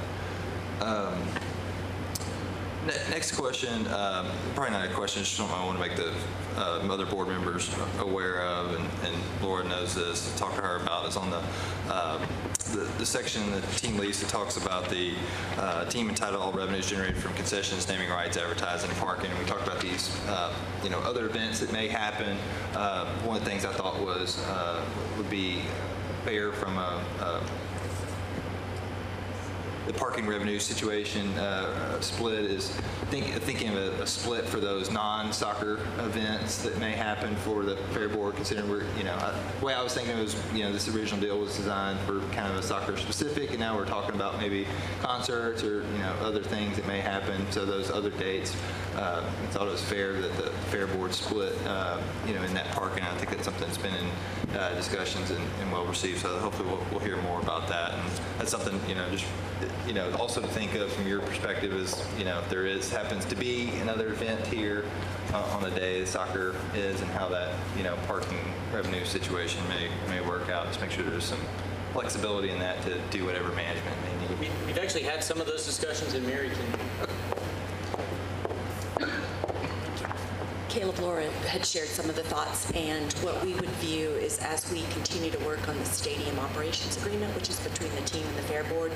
Next question, probably not a question, just something I want to make the other board members aware of, and Laura knows this, talk to her about, is on the section in the team lease that talks about the team entitled all revenues generated from concessions, naming rights, advertising, and parking. And we talked about these, other events that may happen. One of the things I thought was would be fair from the parking revenue situation split is thinking of a split for those non-soccer events that may happen for the Fair Board, considering we're, the way I was thinking was, this original deal was designed for kind of a soccer specific, and now we're talking about maybe concerts or, other things that may happen. So those other dates, I thought it was fair that the Fair Board split, in that parking. I think that's something that's been in discussions and well received. So hopefully we'll hear more about that. And that's something, just also to think of from your perspective is, if there happens to be another event here on the day soccer is, and how that, parking revenue situation may work out. Just make sure there's some flexibility in that to do whatever management may need. We've actually had some of those discussions in Mary can. Caleb, Laura had shared some of the thoughts, and what we would view is as we continue to work on the stadium operations agreement, which is between the team and the Fair Board,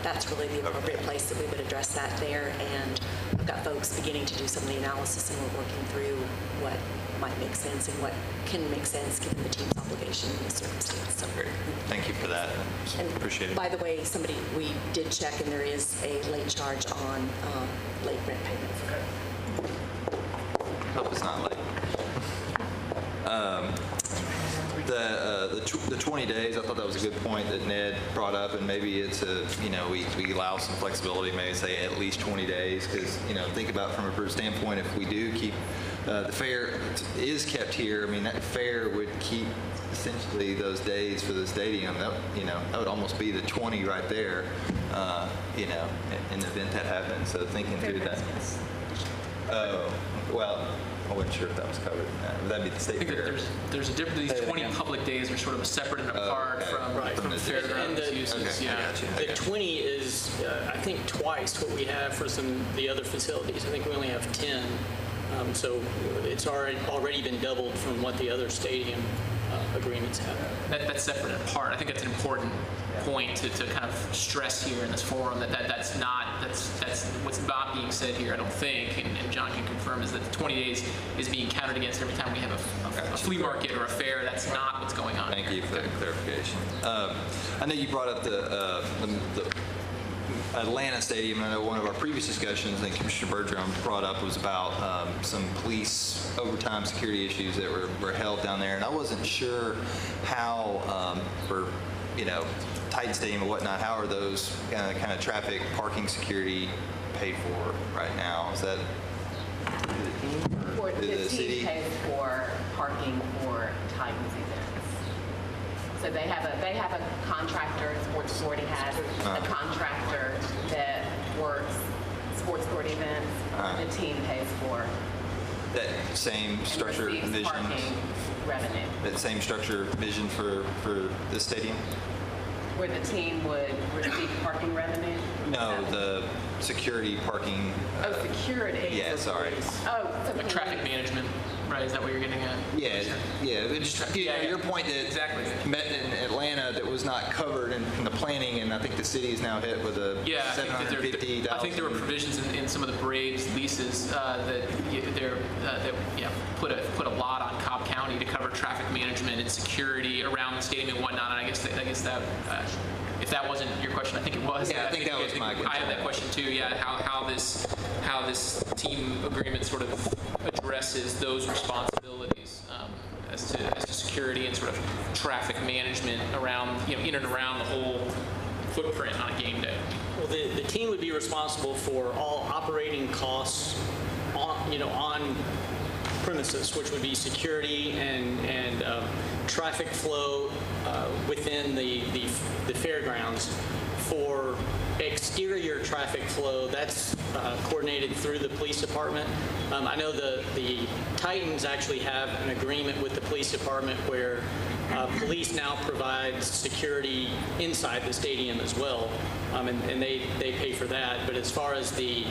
that's really the appropriate place that we would address that there. And I've got folks beginning to do some of the analysis, and we're working through what might make sense and what can make sense given the team's obligation in this circumstance. So, great. Thank you for that. And appreciate it. By the way, we did check, and there is a late charge on late rent payments. Hope it's not late. The 20 days, I thought that was a good point that Ned brought up, and maybe it's we allow some flexibility, maybe say at least 20 days, because think about from a standpoint, if we do keep the fair is kept here, I mean that fair would keep essentially those days for the stadium. That would almost be the 20 right there, in the event that happens. So thinking through that. Oh, well, I wasn't sure if that was covered in that. Would that be the state I think fair? that there's a difference. These 20 public days are sort of separate and apart from the fairgrounds uses. Okay, Yeah. I got you. The 20 is I think, twice what we have for some of the other facilities. I think we only have 10. So it's already been doubled from what the other stadium agreements have. That's separate and apart. I think that's an important point to kind of stress here in this forum, that's what's not being said here, I don't think, and John can confirm, is that the 20 days is being counted against every time we have a flea market or a fair. That's not what's going on. Thank you for that clarification. I know you brought up the Atlanta Stadium, and I know one of our previous discussions that Commissioner Bergeron brought up was about some police overtime security issues that were held down there, and I wasn't sure how, for Titan Stadium and whatnot, how are those kind of traffic parking security paid for right now? Is that The city pays for parking for Titans events. So they have a contractor, Sports Authority has a contractor that works Sports Authority events. The team pays for that same structure and receives vision? Parking revenue. That same structure vision for the stadium? Where the team would receive parking revenue? No, the security parking. Security. Yeah, sorry. Oh, so Like traffic management, right? Is that what you're getting at? Yeah. Your point that exactly met in Atlanta that was not covered in the planning, and I think the city is now hit with a $750,000. I think there were provisions in some of the Braves leases that put a lot on Cobb County to cover traffic management and security around the stadium and whatnot. And I guess that if that wasn't your question, I think it was. Yeah, I think that was my question. I had that question too. Yeah, how this team agreement sort of addresses those responsibilities as to security and sort of traffic management around in and around the whole footprint on a game day. Well, the team would be responsible for all operating costs on premises, which would be security and traffic flow within the fairgrounds. For exterior traffic flow, that's coordinated through the police department. I know the Titans actually have an agreement with the police department where police now provide security inside the stadium as well, and they pay for that. But as far as the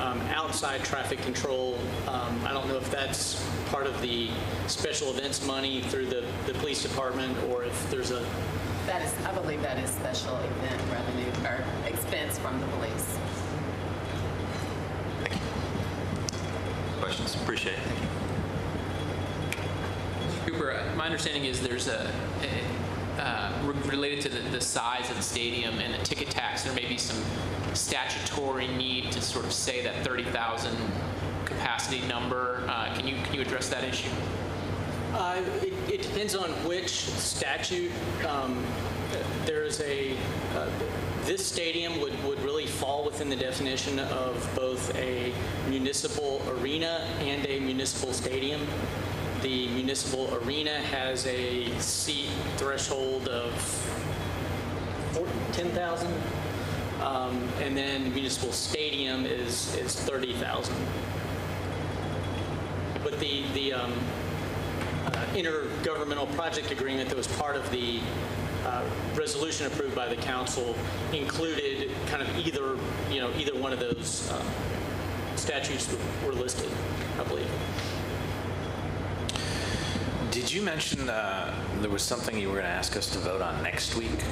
outside traffic control, I don't know if that's part of the special events money through the police department or if there's a... I believe that is special event revenue or expense from the police. Thank you. Questions? Appreciate it. Thank you. Cooper, my understanding is there's related to the size of the stadium and the ticket tax, there may be some statutory need to sort of say that 30,000 capacity number. Can you address that issue? It depends on which statute. There's this stadium would really fall within the definition of both a municipal arena and a municipal stadium. The municipal arena has a seat threshold of 10,000, and then the municipal stadium is 30,000. But the intergovernmental project agreement that was part of the resolution approved by the council included kind of either one of those statutes were listed, I believe. Did you mention there was something you were going to ask us to vote on next week?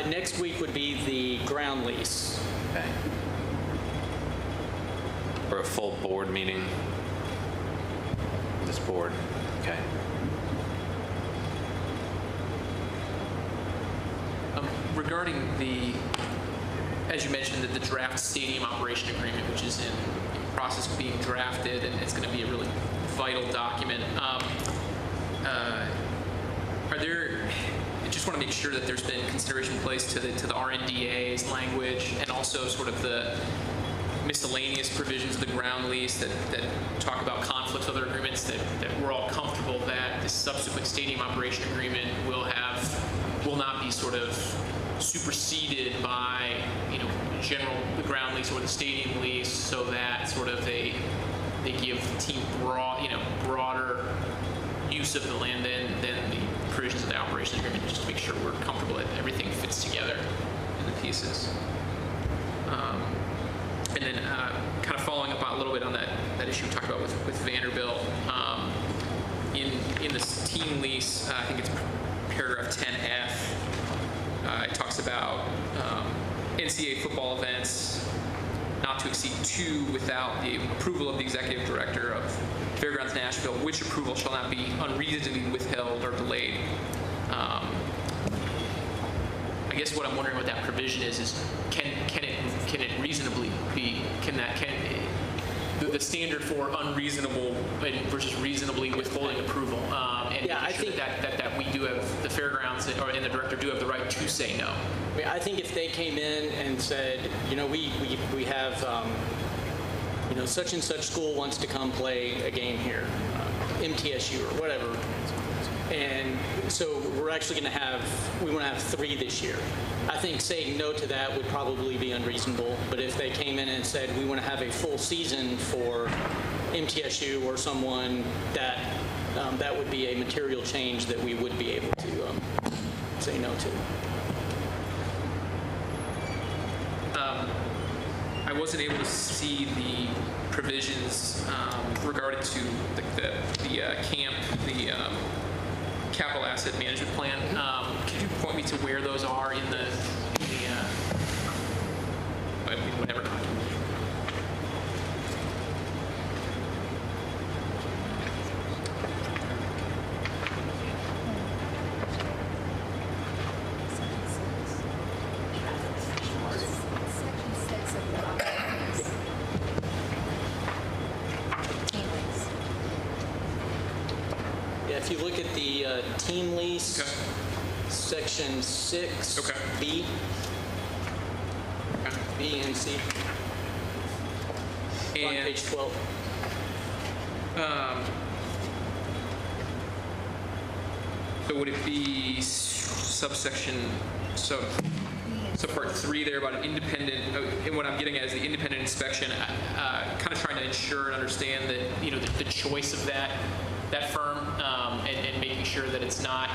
Next week would be the ground lease. Okay. For a full board meeting? This board? Okay. Regarding as you mentioned, the draft stadium operation agreement, which is in the process of being drafted, and it's going to be a really vital document. I just want to make sure that there's been consideration placed to the RNDA's language and also sort of the miscellaneous provisions of the ground lease that talk about conflicts with other agreements, that we're all comfortable that the subsequent stadium operation agreement will not be sort of superseded by the ground lease or the stadium lease, so that sort of they give the team broader use of the land than the provisions of the operations agreement, just to make sure we're comfortable that everything fits together in the pieces. And then kind of following up on a little bit on that issue we talked about with Vanderbilt, in this team lease, I think it's paragraph 10F, it talks about NCAA football events not to exceed 2 without the approval of the executive director of Fairgrounds Nashville, which approval shall not be unreasonably withheld or delayed. I guess what I'm wondering what that provision is can it reasonably be, the standard for unreasonable versus reasonably withholding approval, and Yeah, I think that we do have the fairgrounds and the director do have the right to say no. I mean, I think if they came in and said, you know, we have, you know, such and such school wants to come play a game here, MTSU or whatever, and so we're actually going to have, we want to have 3 this year. I think saying no to that would probably be unreasonable, but if they came in and said, we want to have a full season for MTSU or someone, that that would be a material change that we would be able to say no to. I wasn't able to see the provisions regarding to the camp, the capital asset management plan. Could you point me to where those are in the whatever document? If you look at the team lease, Okay. section 6, Okay. B, Okay. B and C, on And page 12. so would it be subsection, subpart 3 there about an independent, and what I'm getting at is the independent inspection, kind of trying to ensure and understand that, you know, the choice of that firm, and making sure that it's not,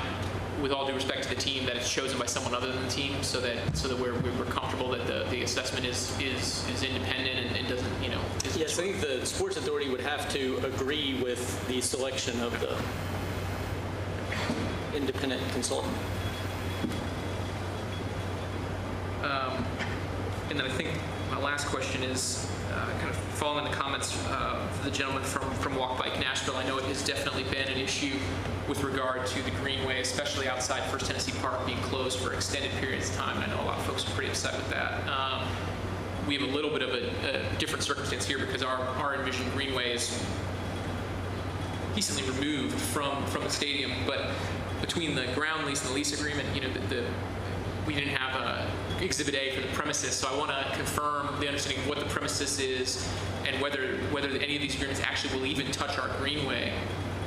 with all due respect to the team, that it's chosen by someone other than the team, so that we're comfortable that the assessment is independent and doesn't, you know. Yes, I think the Sports Authority would have to agree with the selection of the independent consultant. And then I think my last question is kind of following the comments of the gentleman from Walk Bike Nashville. I know it has definitely been an issue with regard to the Greenway, especially outside First Tennessee Park being closed for extended periods of time. I know a lot of folks are pretty upset with that. We have a little bit of a different circumstance here because our envisioned Greenway is decently removed from the stadium, but between the ground lease and the lease agreement, you know, we didn't have a Exhibit A for the premises, so I want to confirm the understanding of what the premises is and whether any of these agreements actually will even touch our Greenway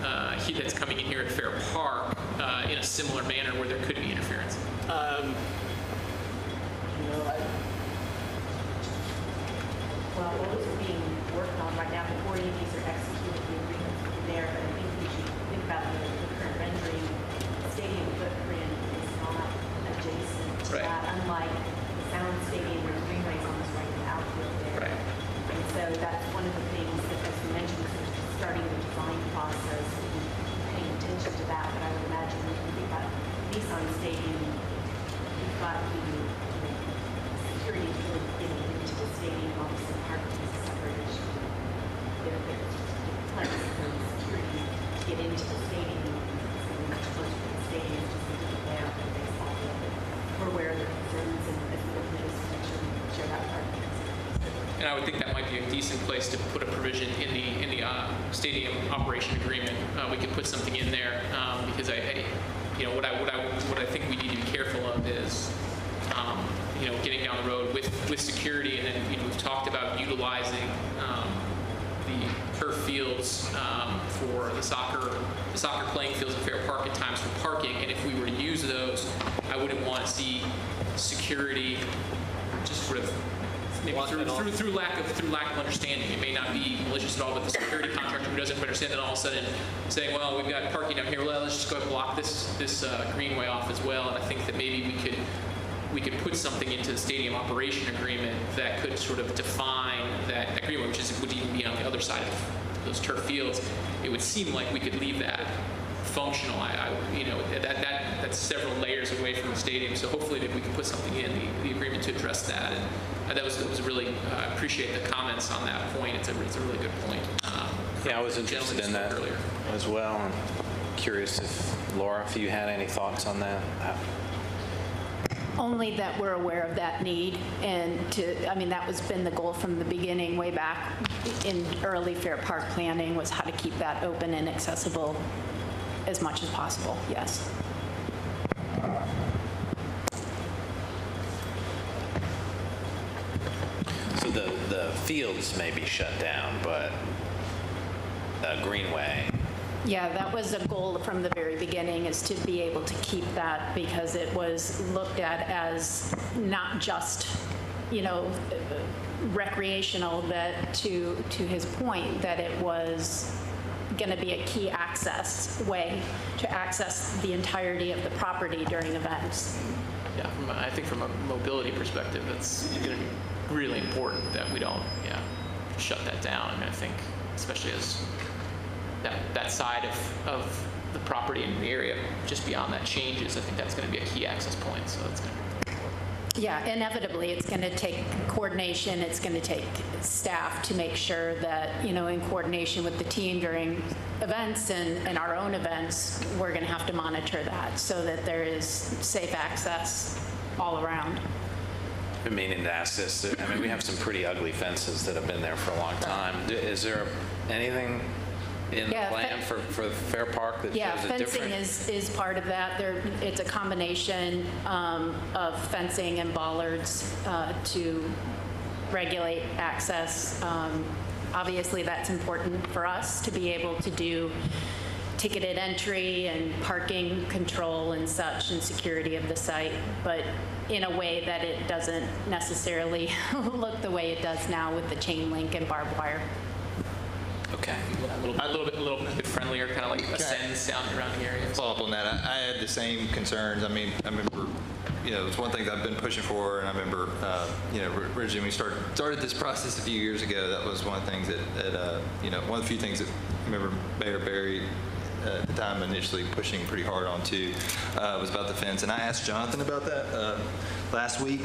that's coming in here at Fair Park in a similar manner where there could be interference. Well, those are being worked on right now before any of these are executed, the agreements will be there, but I think we should think about the current rendering. The stadium footprint is not adjacent to Right. that, unlike the Sound Stadium where the greenway is almost right in the outfield there. Right. And so that's one of the things that, as we mentioned, is starting the design process and paying attention to that, but I would imagine when we think about Nissan Stadium, we've got the security really getting into the stadium, obviously parking is a separate issue. There's plenty of security to get into the stadium, it's going to be much closer to the stadium, just need to get there for the baseball field. We're aware of the concerns and as we look at this, make sure we share that parking. And I would think that might be a decent place to put a provision in the stadium operation agreement. We could put something in there because what I think we need to be careful of is getting down the road with security, and then we've talked about utilizing the turf fields for the soccer playing fields at Fair Park at times for parking. And if we were to use those, I wouldn't want to see security just sort of maybe through lack of understanding. It may not be malicious at all, but the security contractor who doesn't understand it all of a sudden saying, well, we've got parking down here, well, let's just go block this greenway off as well. And I think that maybe we could we could put something into the stadium operation agreement that could sort of define that agreement, which would even be on the other side of those turf fields, it would seem like we could leave that functional. That's several layers away from the stadium. So hopefully that we can put something in the agreement to address that. And that was really, I appreciate the comments on that point. It's a really good point. Yeah, I was interested in that as well. I'm curious if, Laura, if you had any thoughts on that. Only that we're aware of that need, and that was been the goal from the beginning, way back in early Fair Park planning, was how to keep that open and accessible as much as possible, yes. So the fields may be shut down, but Greenway. Yeah, that was a goal from the very beginning, is to be able to keep that, because it was looked at as not just, recreational, that to his point, that it was going to be a key access way to access the entirety of the property during events. Yeah, I think from a mobility perspective, it's going to be really important that we don't, shut that down. I think, especially as that side of the property in the area, just beyond that changes, I think that's going to be a key access point. So that's going to. Yeah, inevitably, it's going to take coordination. It's going to take staff to make sure that, in coordination with the team during events and our own events, we're going to have to monitor that so that there is safe access all around. I've been meaning to ask this. We have some pretty ugly fences that have been there for a long time. Is there anything in the plan for Fair Park that shows a different? Fencing is part of that. It's a combination of fencing and bollards to regulate access. Obviously, that's important for us to be able to do ticketed entry and parking control and such, and security of the site, but in a way that it doesn't necessarily look the way it does now with the chain link and barbed wire. Okay. A little bit friendlier, kind of like a send sound around the area. Follow up on that. I had the same concerns. I remember, it's one thing that I've been pushing for, and I remember, originally when we started this process a few years ago, that was one of the things that one of the few things that I remember Mayor Barry at the time initially pushing pretty hard on too, was about the fence. And I asked Jonathan about that last week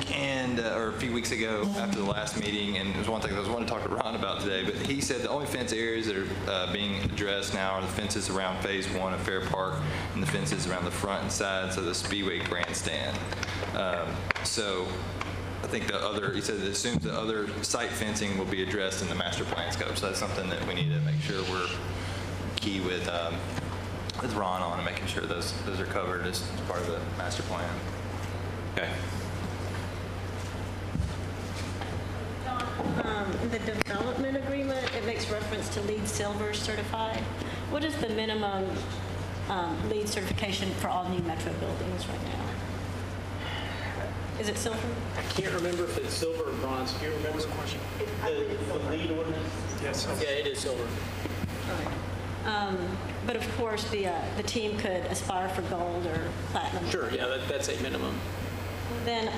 or a few weeks ago after the last meeting, and it was one thing I was wanting to talk to Ron about today, but he said the only fence areas that are being addressed now are the fences around Phase 1 of Fair Park and the fences around the front and sides of the Speedway grandstand. So I think he said it assumes the other site fencing will be addressed in the master plan scope. So that's something that we need to make sure we're key with Ron on, and making sure those are covered as part of the master plan. Okay. The development agreement, it makes reference to LEED Silver certified. What is the minimum LEED certification for all new Metro buildings right now? Is it silver? I can't remember if it's silver or bronze. Do you remember the question? The LEED ordinance? Yes. Yeah, it is silver. But of course, the team could aspire for gold or platinum. Sure, yeah, that's a minimum. Then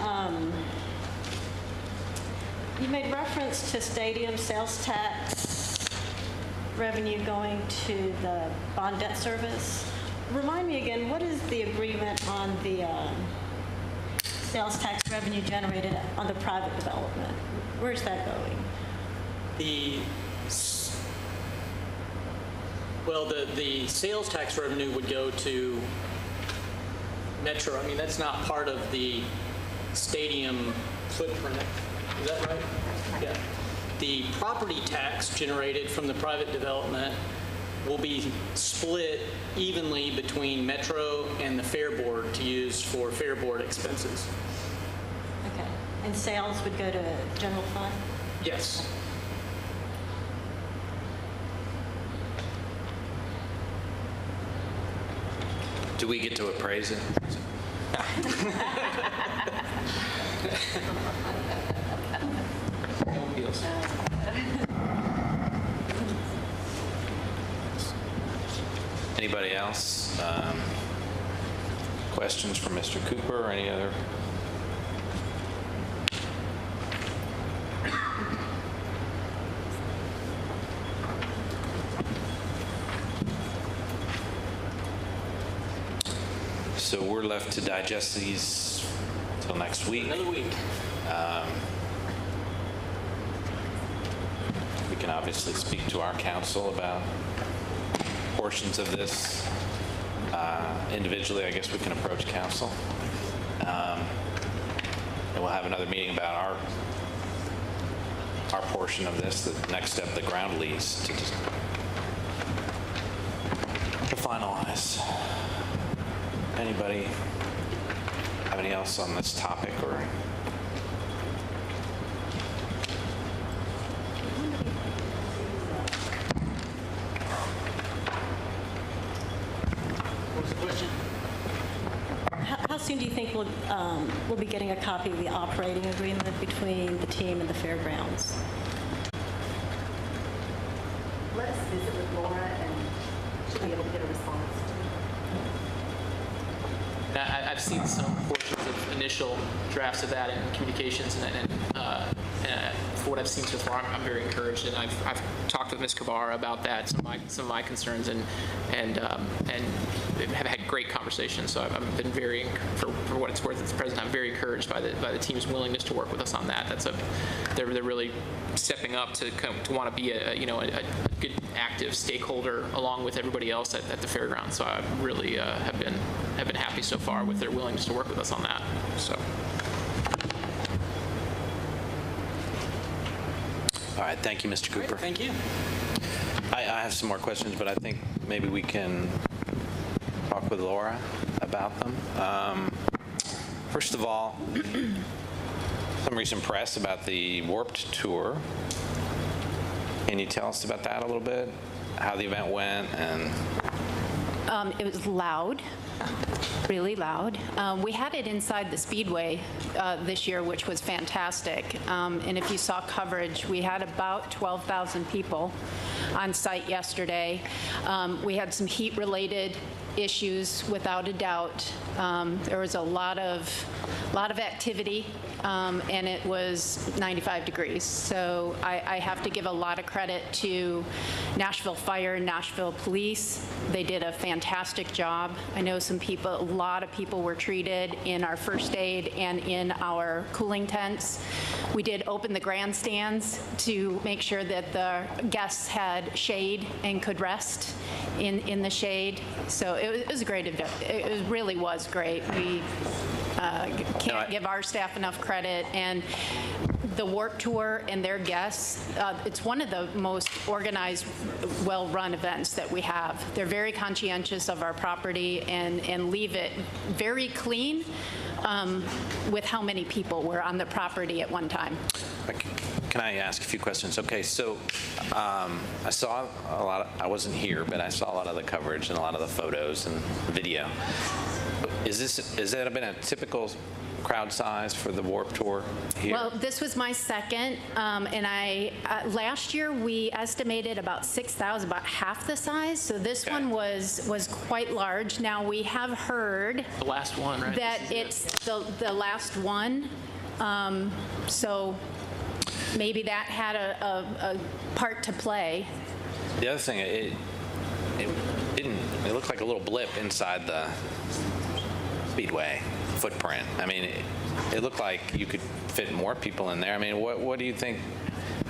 you made reference to stadium sales tax revenue going to the bond debt service. Remind me again, what is the agreement on the sales tax revenue generated on the private development? Where's that going? The sales tax revenue would go to Metro. That's not part of the stadium footprint. Is that right? Yeah. The property tax generated from the private development will be split evenly between Metro and the Fair Board to use for Fair Board expenses. Okay. And sales would go to general fund? Yes. Do we get to appraise it? Anybody else? Questions for Mr. Cooper or any other So we're left to digest these till next week. Another week. We can obviously speak to our council about portions of this. Individually, I guess we can approach council. And we'll have another meeting about our portion of this, the next step, the ground lease, to finalize. Anybody have any else on this topic or? What's the question? How soon do you think we'll be getting a copy of the operating agreement between the team and the fairgrounds? Let us visit with Laura and she'll be able to get a response. I've seen some portions of initial drafts of that in communications, and for what I've seen so far, I'm very encouraged. And I've talked with Ms. Kabara about that, some of my concerns, and have had great conversations. So I've been very, for what it's worth, at the present, I'm very encouraged by the team's willingness to work with us on that. They're really stepping up to want to be a good active stakeholder along with everybody else at the fairgrounds. So I really have been happy so far with their willingness to work with us on that. So. All right, thank you, Mr. Cooper. Thank you. I have some more questions, but I think maybe we can talk with Laura about them. First of all, some recent press about the Warped Tour. Can you tell us about that a little bit? How the event went and... It was loud, really loud. We had it inside the Speedway this year, which was fantastic. And if you saw coverage, we had about 12,000 people on site yesterday. We had some heat-related issues, without a doubt. There was a lot of activity, and it was 95 degrees. So I have to give a lot of credit to Nashville Fire and Nashville Police. They did a fantastic job. I know a lot of people were treated in our first aid and in our cooling tents. We did open the grandstands to make sure that the guests had shade and could rest in the shade. So it was a great event. It really was great. We can't give our staff enough credit. And the Warped Tour and their guests, it's one of the most organized, well-run events that we have. They're very conscientious of our property and leave it very clean with how many people were on the property at one time. Can I ask a few questions? Okay, so I saw a lot I wasn't here, but I saw a lot of the coverage and a lot of the photos and video. Has that been a typical crowd size for the Warped Tour here? Well, this was my second, and last year we estimated about 6,000, about half the size. So this one was quite large. Now we have heard The last one, right? that it's the last one. So maybe that had a part to play. The other thing, it looked like a little blip inside the Speedway footprint. I mean, it looked like you could fit more people in there. I mean, what do you think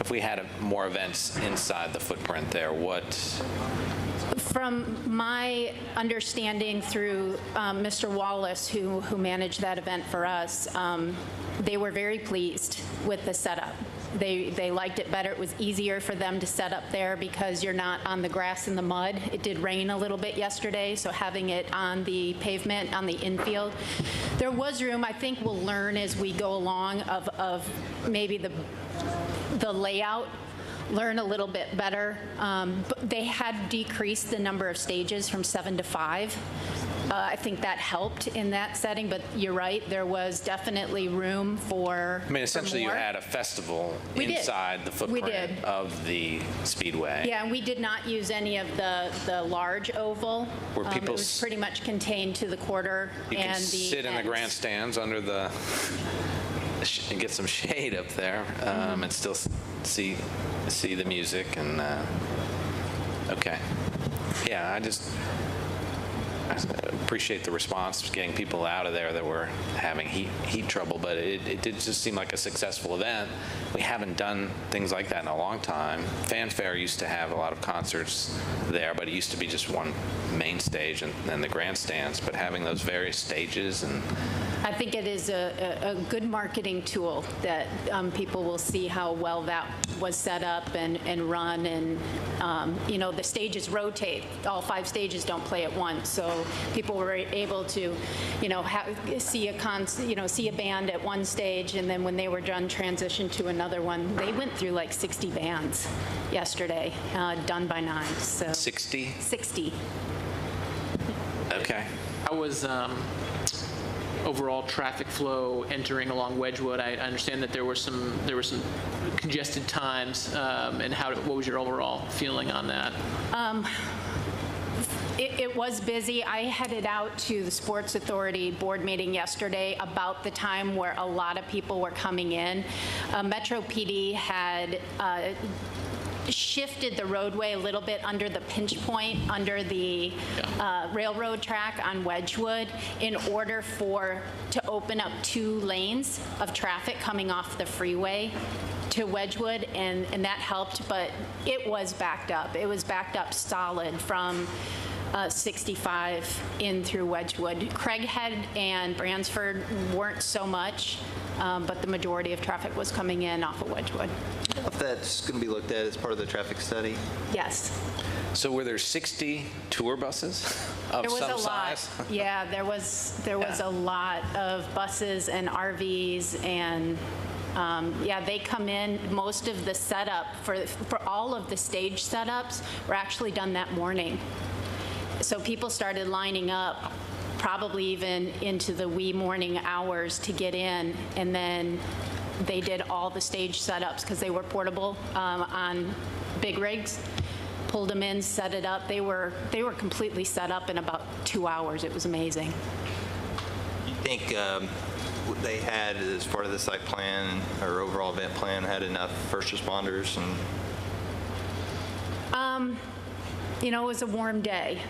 if we had more events inside the footprint there? From my understanding through Mr. Wallace, who managed that event for us, they were very pleased with the setup. They liked it better. It was easier for them to set up there because you're not on the grass and the mud. It did rain a little bit yesterday, so having it on the pavement, on the infield. There was room. I think we'll learn as we go along of maybe the layout, learn a little bit better. But they had decreased the number of stages from 7 to 5. I think that helped in that setting, but you're right, there was definitely room for I mean, essentially you more. had a festival We inside did. the footprint of the Speedway. Yeah, and we did not use any of the large oval. Where people It was pretty much contained to the quarter You and can the sit in the ends. grandstands under and get some shade up there and still see the music and okay. Yeah, appreciate the response, getting people out of there that were having heat trouble, but it did just seem like a successful event. We haven't done things like that in a long time. Fanfare used to have a lot of concerts there, but it used to be just one main stage and then the grandstands, but having those various stages, and I think it is a good marketing tool that people will see how well that was set up and run, and the stages rotate. All 5 stages don't play at once, so people were able to, see a band at one stage, and then when they were done, transition to another one. They went through like 60 bands yesterday, done by 9. So 60? 60. Okay. How was overall traffic flow entering along Wedgwood? I understand that there were some congested times, and what was your overall feeling on that? It was busy. I headed out to the Sports Authority board meeting yesterday about the time where a lot of people were coming in. Metro PD had shifted the roadway a little bit under the pinch point, under the railroad track on Wedgwood, in order to open up 2 lanes of traffic coming off the freeway to Wedgwood, and that helped, but it was backed up. It was backed up solid from 65 in through Wedgwood. Craighead and Bransford weren't so much, but the majority of traffic was coming in off of Wedgwood. If that's going to be looked at as part of the traffic study? Yes. So were there 60 tour buses of some size? Yeah, there was a lot of buses and RVs, and they come in. Most of the setup for all of the stage setups were actually done that morning. So people started lining up probably even into the wee morning hours to get in, and then they did all the stage setups because they were portable on big rigs, pulled them in, set it up. They were completely set up in about 2 hours. It was amazing. You think they had, as part of the site plan or overall event plan, had enough first responders? It was a warm day.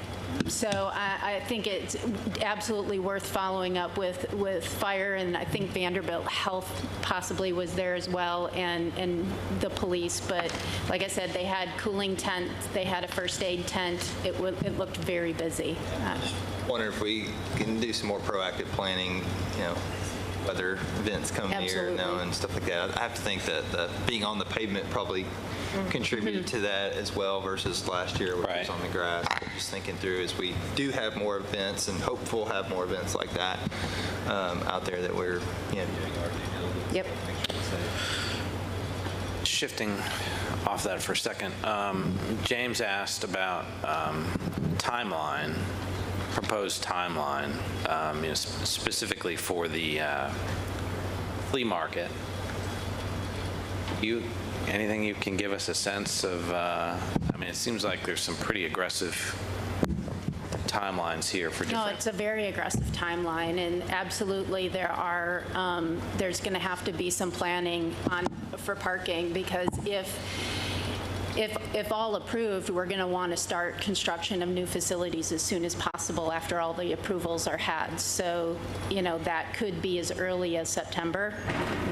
So I think it's absolutely worth following up with fire, and I think Vanderbilt Health possibly was there as well, and the police. But like I said, they had cooling tents, they had a first aid tent. It looked very busy. Wonder if we can do some more proactive planning, whether events come near now and stuff like that. I have to think that being on the pavement probably contributed to that as well versus last year, which was on the grass. But just thinking through, as we do have more events, and hope we'll have more events like that out there, that we're doing our due diligence. Yep. Shifting off that for a second, James asked about timeline, proposed timeline, specifically for the flea market. Anything you can give us a sense of? It seems like there's some pretty aggressive timelines here for different. No, it's a very aggressive timeline, and absolutely there's going to have to be some planning for parking, because if all approved, we're going to want to start construction of new facilities as soon as possible after all the approvals are had. So, that could be as early as September,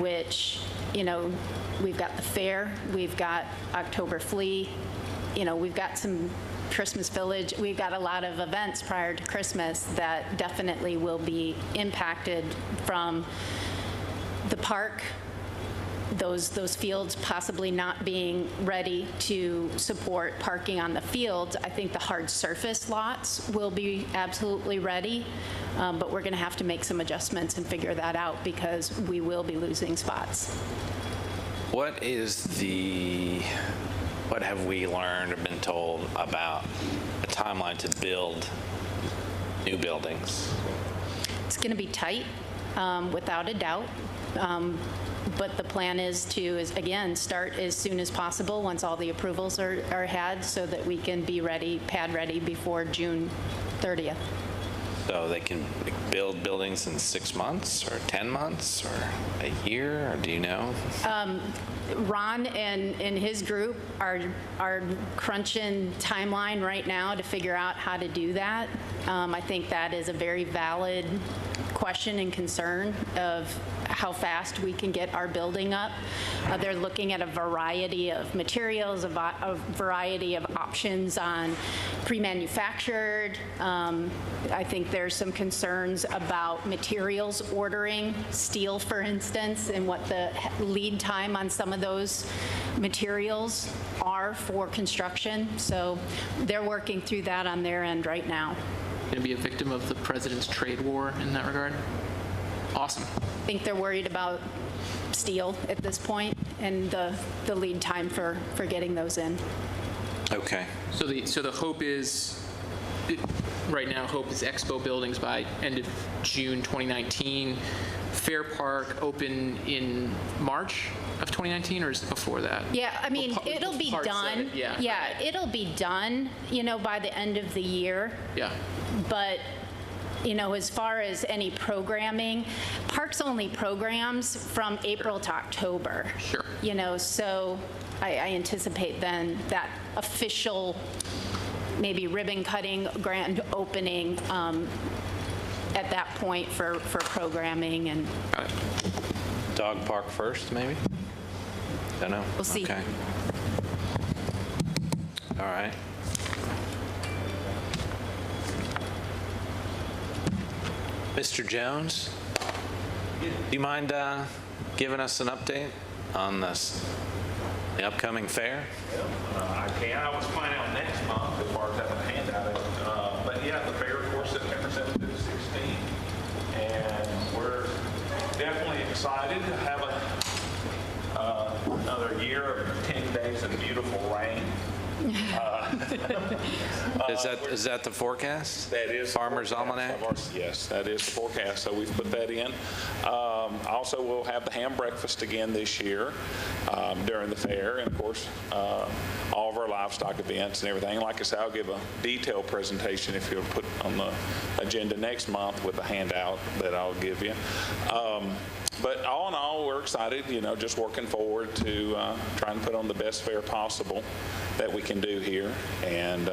which, we've got the fair, we've got October Flea, we've got some Christmas Village. We've got a lot of events prior to Christmas that definitely will be impacted from the park, those fields possibly not being ready to support parking on the fields. I think the hard surface lots will be absolutely ready, but we're going to have to make some adjustments and figure that out, because we will be losing spots. What have we learned or been told about a timeline to build new buildings? It's going to be tight, without a doubt. But the plan is to, again, start as soon as possible once all the approvals are had, so that we can be ready, pad ready, before June 30th. So they can build buildings in 6 months or 10 months or a year, or do you know? Ron and his group are crunching timeline right now to figure out how to do that. I think that is a very valid question and concern of how fast we can get our building up. They're looking at a variety of materials, a variety of options on pre-manufactured. I think there's some concerns about materials ordering, steel, for instance, and what the lead time on some of those materials are for construction. So they're working through that on their end right now. Going to be a victim of the president's trade war in that regard? Awesome. I think they're worried about steel at this point and the lead time for getting those in. Okay. So the hope is, right now, hope is Expo buildings by end of June 2019. Fair Park open in March of 2019, or is it before that? Yeah, I mean, Well, it'll be parts of done. it, yeah. It'll be done, by the end of the year. Yeah. But, as far as any programming, Parks only programs from April to October. Sure. So I anticipate then that official, maybe ribbon cutting, grand opening at that point for programming and. Dog park first, maybe? Don't know. We'll see. Okay. All right. Mr. Jones, do you mind giving us an update on the upcoming fair? I can. I was planning on next month as far as having a handout. But yeah, the fair, of course, September 7th through the 16th. And we're definitely excited to have another year of 10 days of beautiful rain. Is that the forecast? That is Farmer's the forecast Almanac? Yes, that is the forecast, so we've put that in. Also, we'll have the ham breakfast again this year during the fair, and of course, all of our livestock events and everything. Like I said, I'll give a detailed presentation if you'll put on the agenda next month with a handout that I'll give you. But all in all, we're excited, just working forward to trying to put on the best fair possible that we can do here. And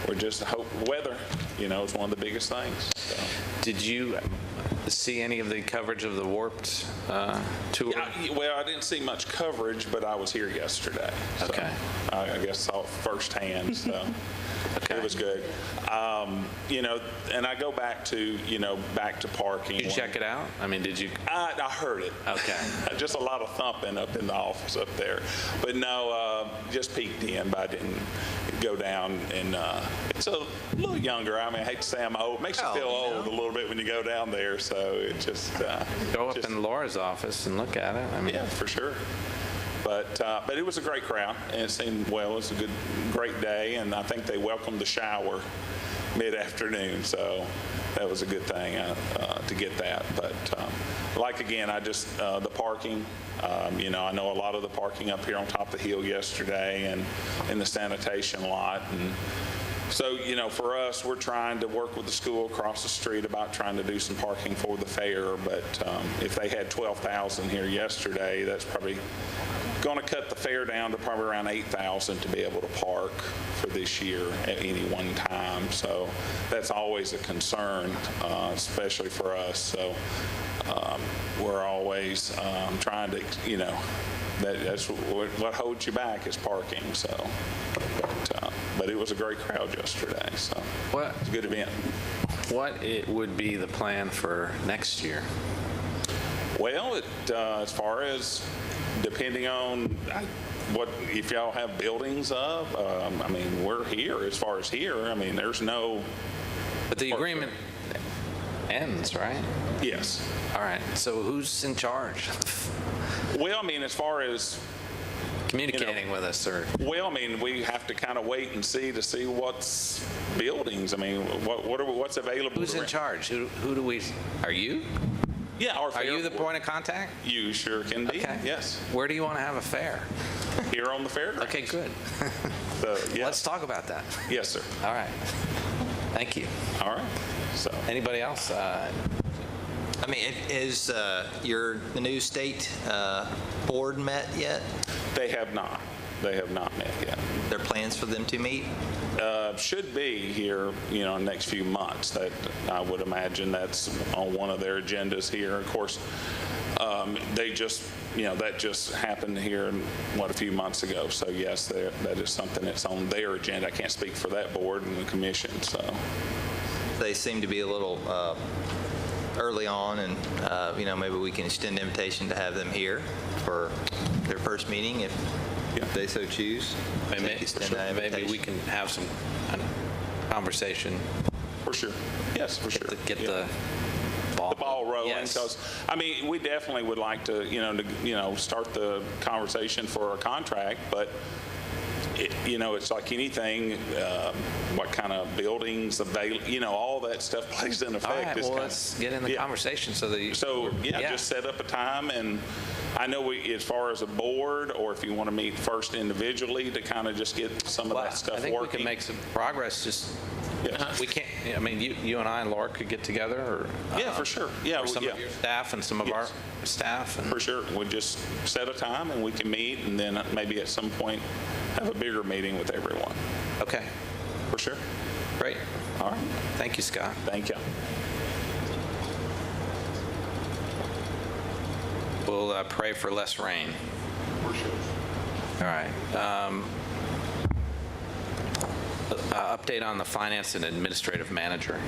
we're just hope weather, is one of the biggest things. So. Did you see any of the coverage of the Warped tour? Well, I didn't see much coverage, but I was here yesterday. So Okay. I guess saw it firsthand, so. Okay. It was good. And I go back to parking. Did you check it out? I mean, did you? I heard it. Okay. Just a lot of thumping up in the office up there. But no, just peeked in, but I didn't go down. And it's a little younger. I mean, I hate to say I'm old. It makes you feel old a little bit when you go down there. So it just. Go up in Laura's office and look at it. I mean, yeah, for sure. But it was a great crowd, and it seemed, it was a great day, and I think they welcomed the shower mid-afternoon, so that was a good thing to get that. But again, the parking, I know a lot of the parking up here on top of the hill yesterday and in the sanitation lot. And so, for us, we're trying to work with the school across the street about trying to do some parking for the fair. But if they had 12,000 here yesterday, that's probably going to cut the fair down to probably around 8,000 to be able to park for this year at any one time. So that's always a concern, especially for us. So we're always trying to, that's what holds you back is parking. So, but it was a great crowd yesterday. So it's a good event. What would be the plan for next year? Well, as far as depending on if y'all have buildings up, we're here. As far as here, there's no. But the agreement ends, right? Yes. All right. So who's in charge? Well, as far as communicating with us, or well, we have to kind of wait and see what's buildings. What's available. Who's in charge? Who do we? Are you? Yeah, Are you the point of contact? You sure can be. Okay. Yes. Where do you want to have a fair? Here on the fairgrounds. Okay, good. So, yeah. Let's talk about that. Yes, sir. All right. Thank you. All right. So Anybody else? I mean, is the new state board met yet? they have not. They have not met yet. There are plans for them to meet? Should be here, in the next few months. That I would imagine that's on one of their agendas here. Of course, they just, that just happened here, a few months ago. So yes, that is something that's on their agenda. I can't speak for that board and the commission. So They seem to be a little early on, and maybe we can extend an invitation to have them here for their first meeting if they so choose. Maybe we can have some conversation. for sure, yes, for sure. Get Yeah. the The ball rolling, Yes. because, we definitely would like to, start the conversation for a contract, but, it's like anything, what kind of buildings, all that stuff plays in All effect. right, It's well, kind let's get in the yeah. conversation so that just set up a time, and I know as far as a board, or if you want to meet first individually to kind of just get some of that stuff I think working. we can make some progress. Just Yes. we can't. You and I and Laura could get together, or Yeah, for sure. Yeah, or some of your staff and some of our staff. And For sure. We'll just set a time and we can meet, and then maybe at some point have a bigger meeting with everyone. Okay, For sure. great. All right. Thank you, Scott. Thank you. We'll pray for less rain. All right. Update on the finance and administrative manager.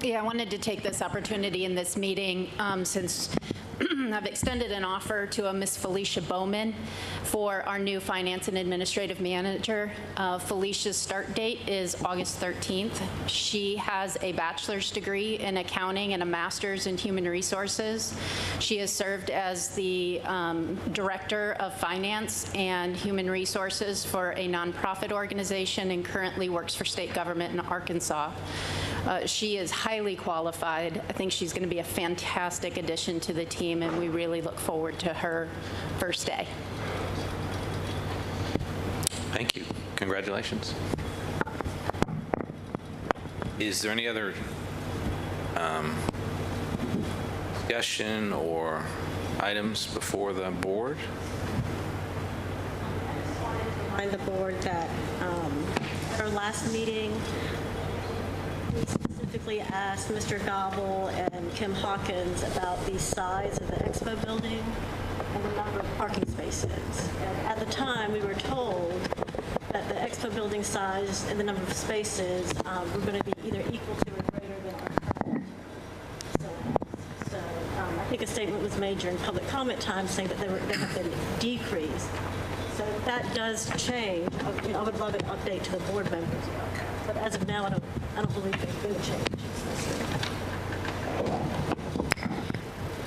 Yeah, I wanted to take this opportunity in this meeting, since I've extended an offer to a Miss Felicia Bowman for our new finance and administrative manager. Felicia's start date is August 13th. She has a bachelor's degree in accounting and a master's in human resources. She has served as the director of finance and human resources for a nonprofit organization and currently works for state government in Arkansas. She is highly qualified. I think she's going to be a fantastic addition to the team, and we really look forward to her first day. Thank you. Congratulations. Is there any other discussion or items before the board? Remind the board that at our last meeting, we specifically asked Mr. Gobble and Kim Hawkins about the size of the expo building and the number of parking spaces. And at the time, we were told that the expo building size and the number of spaces were going to be either equal to or greater than our current facilities. So I think a statement was made during public comment time saying that they have been decreased. So if that does change, I would love an update to the board members. But as of now, I don't believe there's been a change.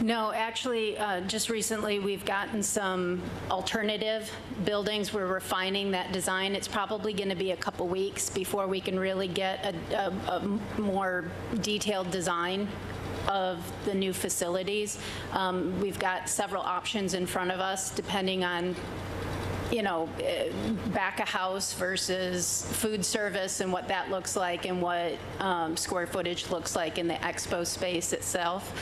No, actually, just recently, we've gotten some alternative buildings. We're refining that design. It's probably going to be a couple weeks before we can really get a more detailed design of the new facilities. We've got several options in front of us, depending on back of house versus food service and what that looks like and what square footage looks like in the expo space itself.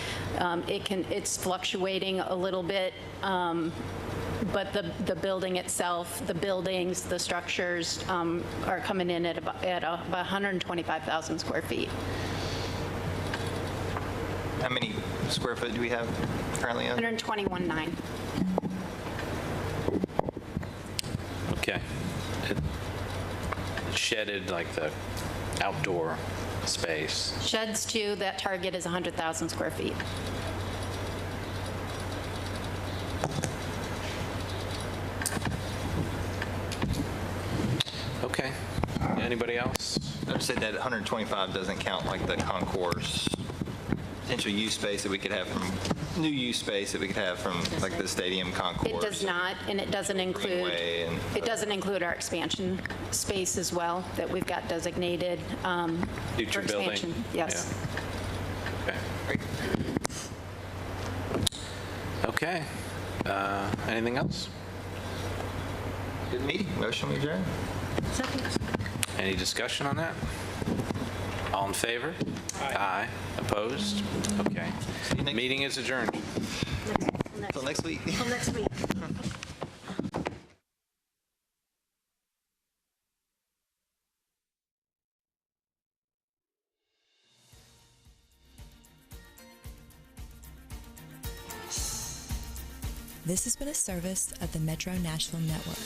It's fluctuating a little bit, but the building itself, the buildings, the structures are coming in at about 125,000 square feet. How many square foot do we have currently on? 121.9. Okay. It shedded like the outdoor space. Sheds too, that target is 100,000 square feet. Okay. Anybody else? I would say that 125 doesn't count like the concourse potential use space that we could have from, new use space that we could have from like the stadium concourse. It does not, and it doesn't include, Greenway and- it doesn't include our expansion space as well, that we've got designated for Future building. expansion. Yes. Yeah. Okay. Okay. Anything else? Good meeting. Motion adjourned. Second. Any discussion on that? All in favor? Aye. Opposed? Okay. Meeting is adjourned. Until next week. Till next week. This has been a service of the Metro Nashville Network.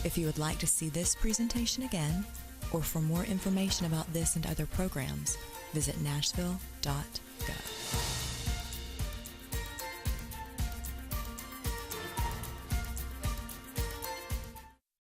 If you would like to see this presentation again, or for more information about this and other programs, visit nashville.gov.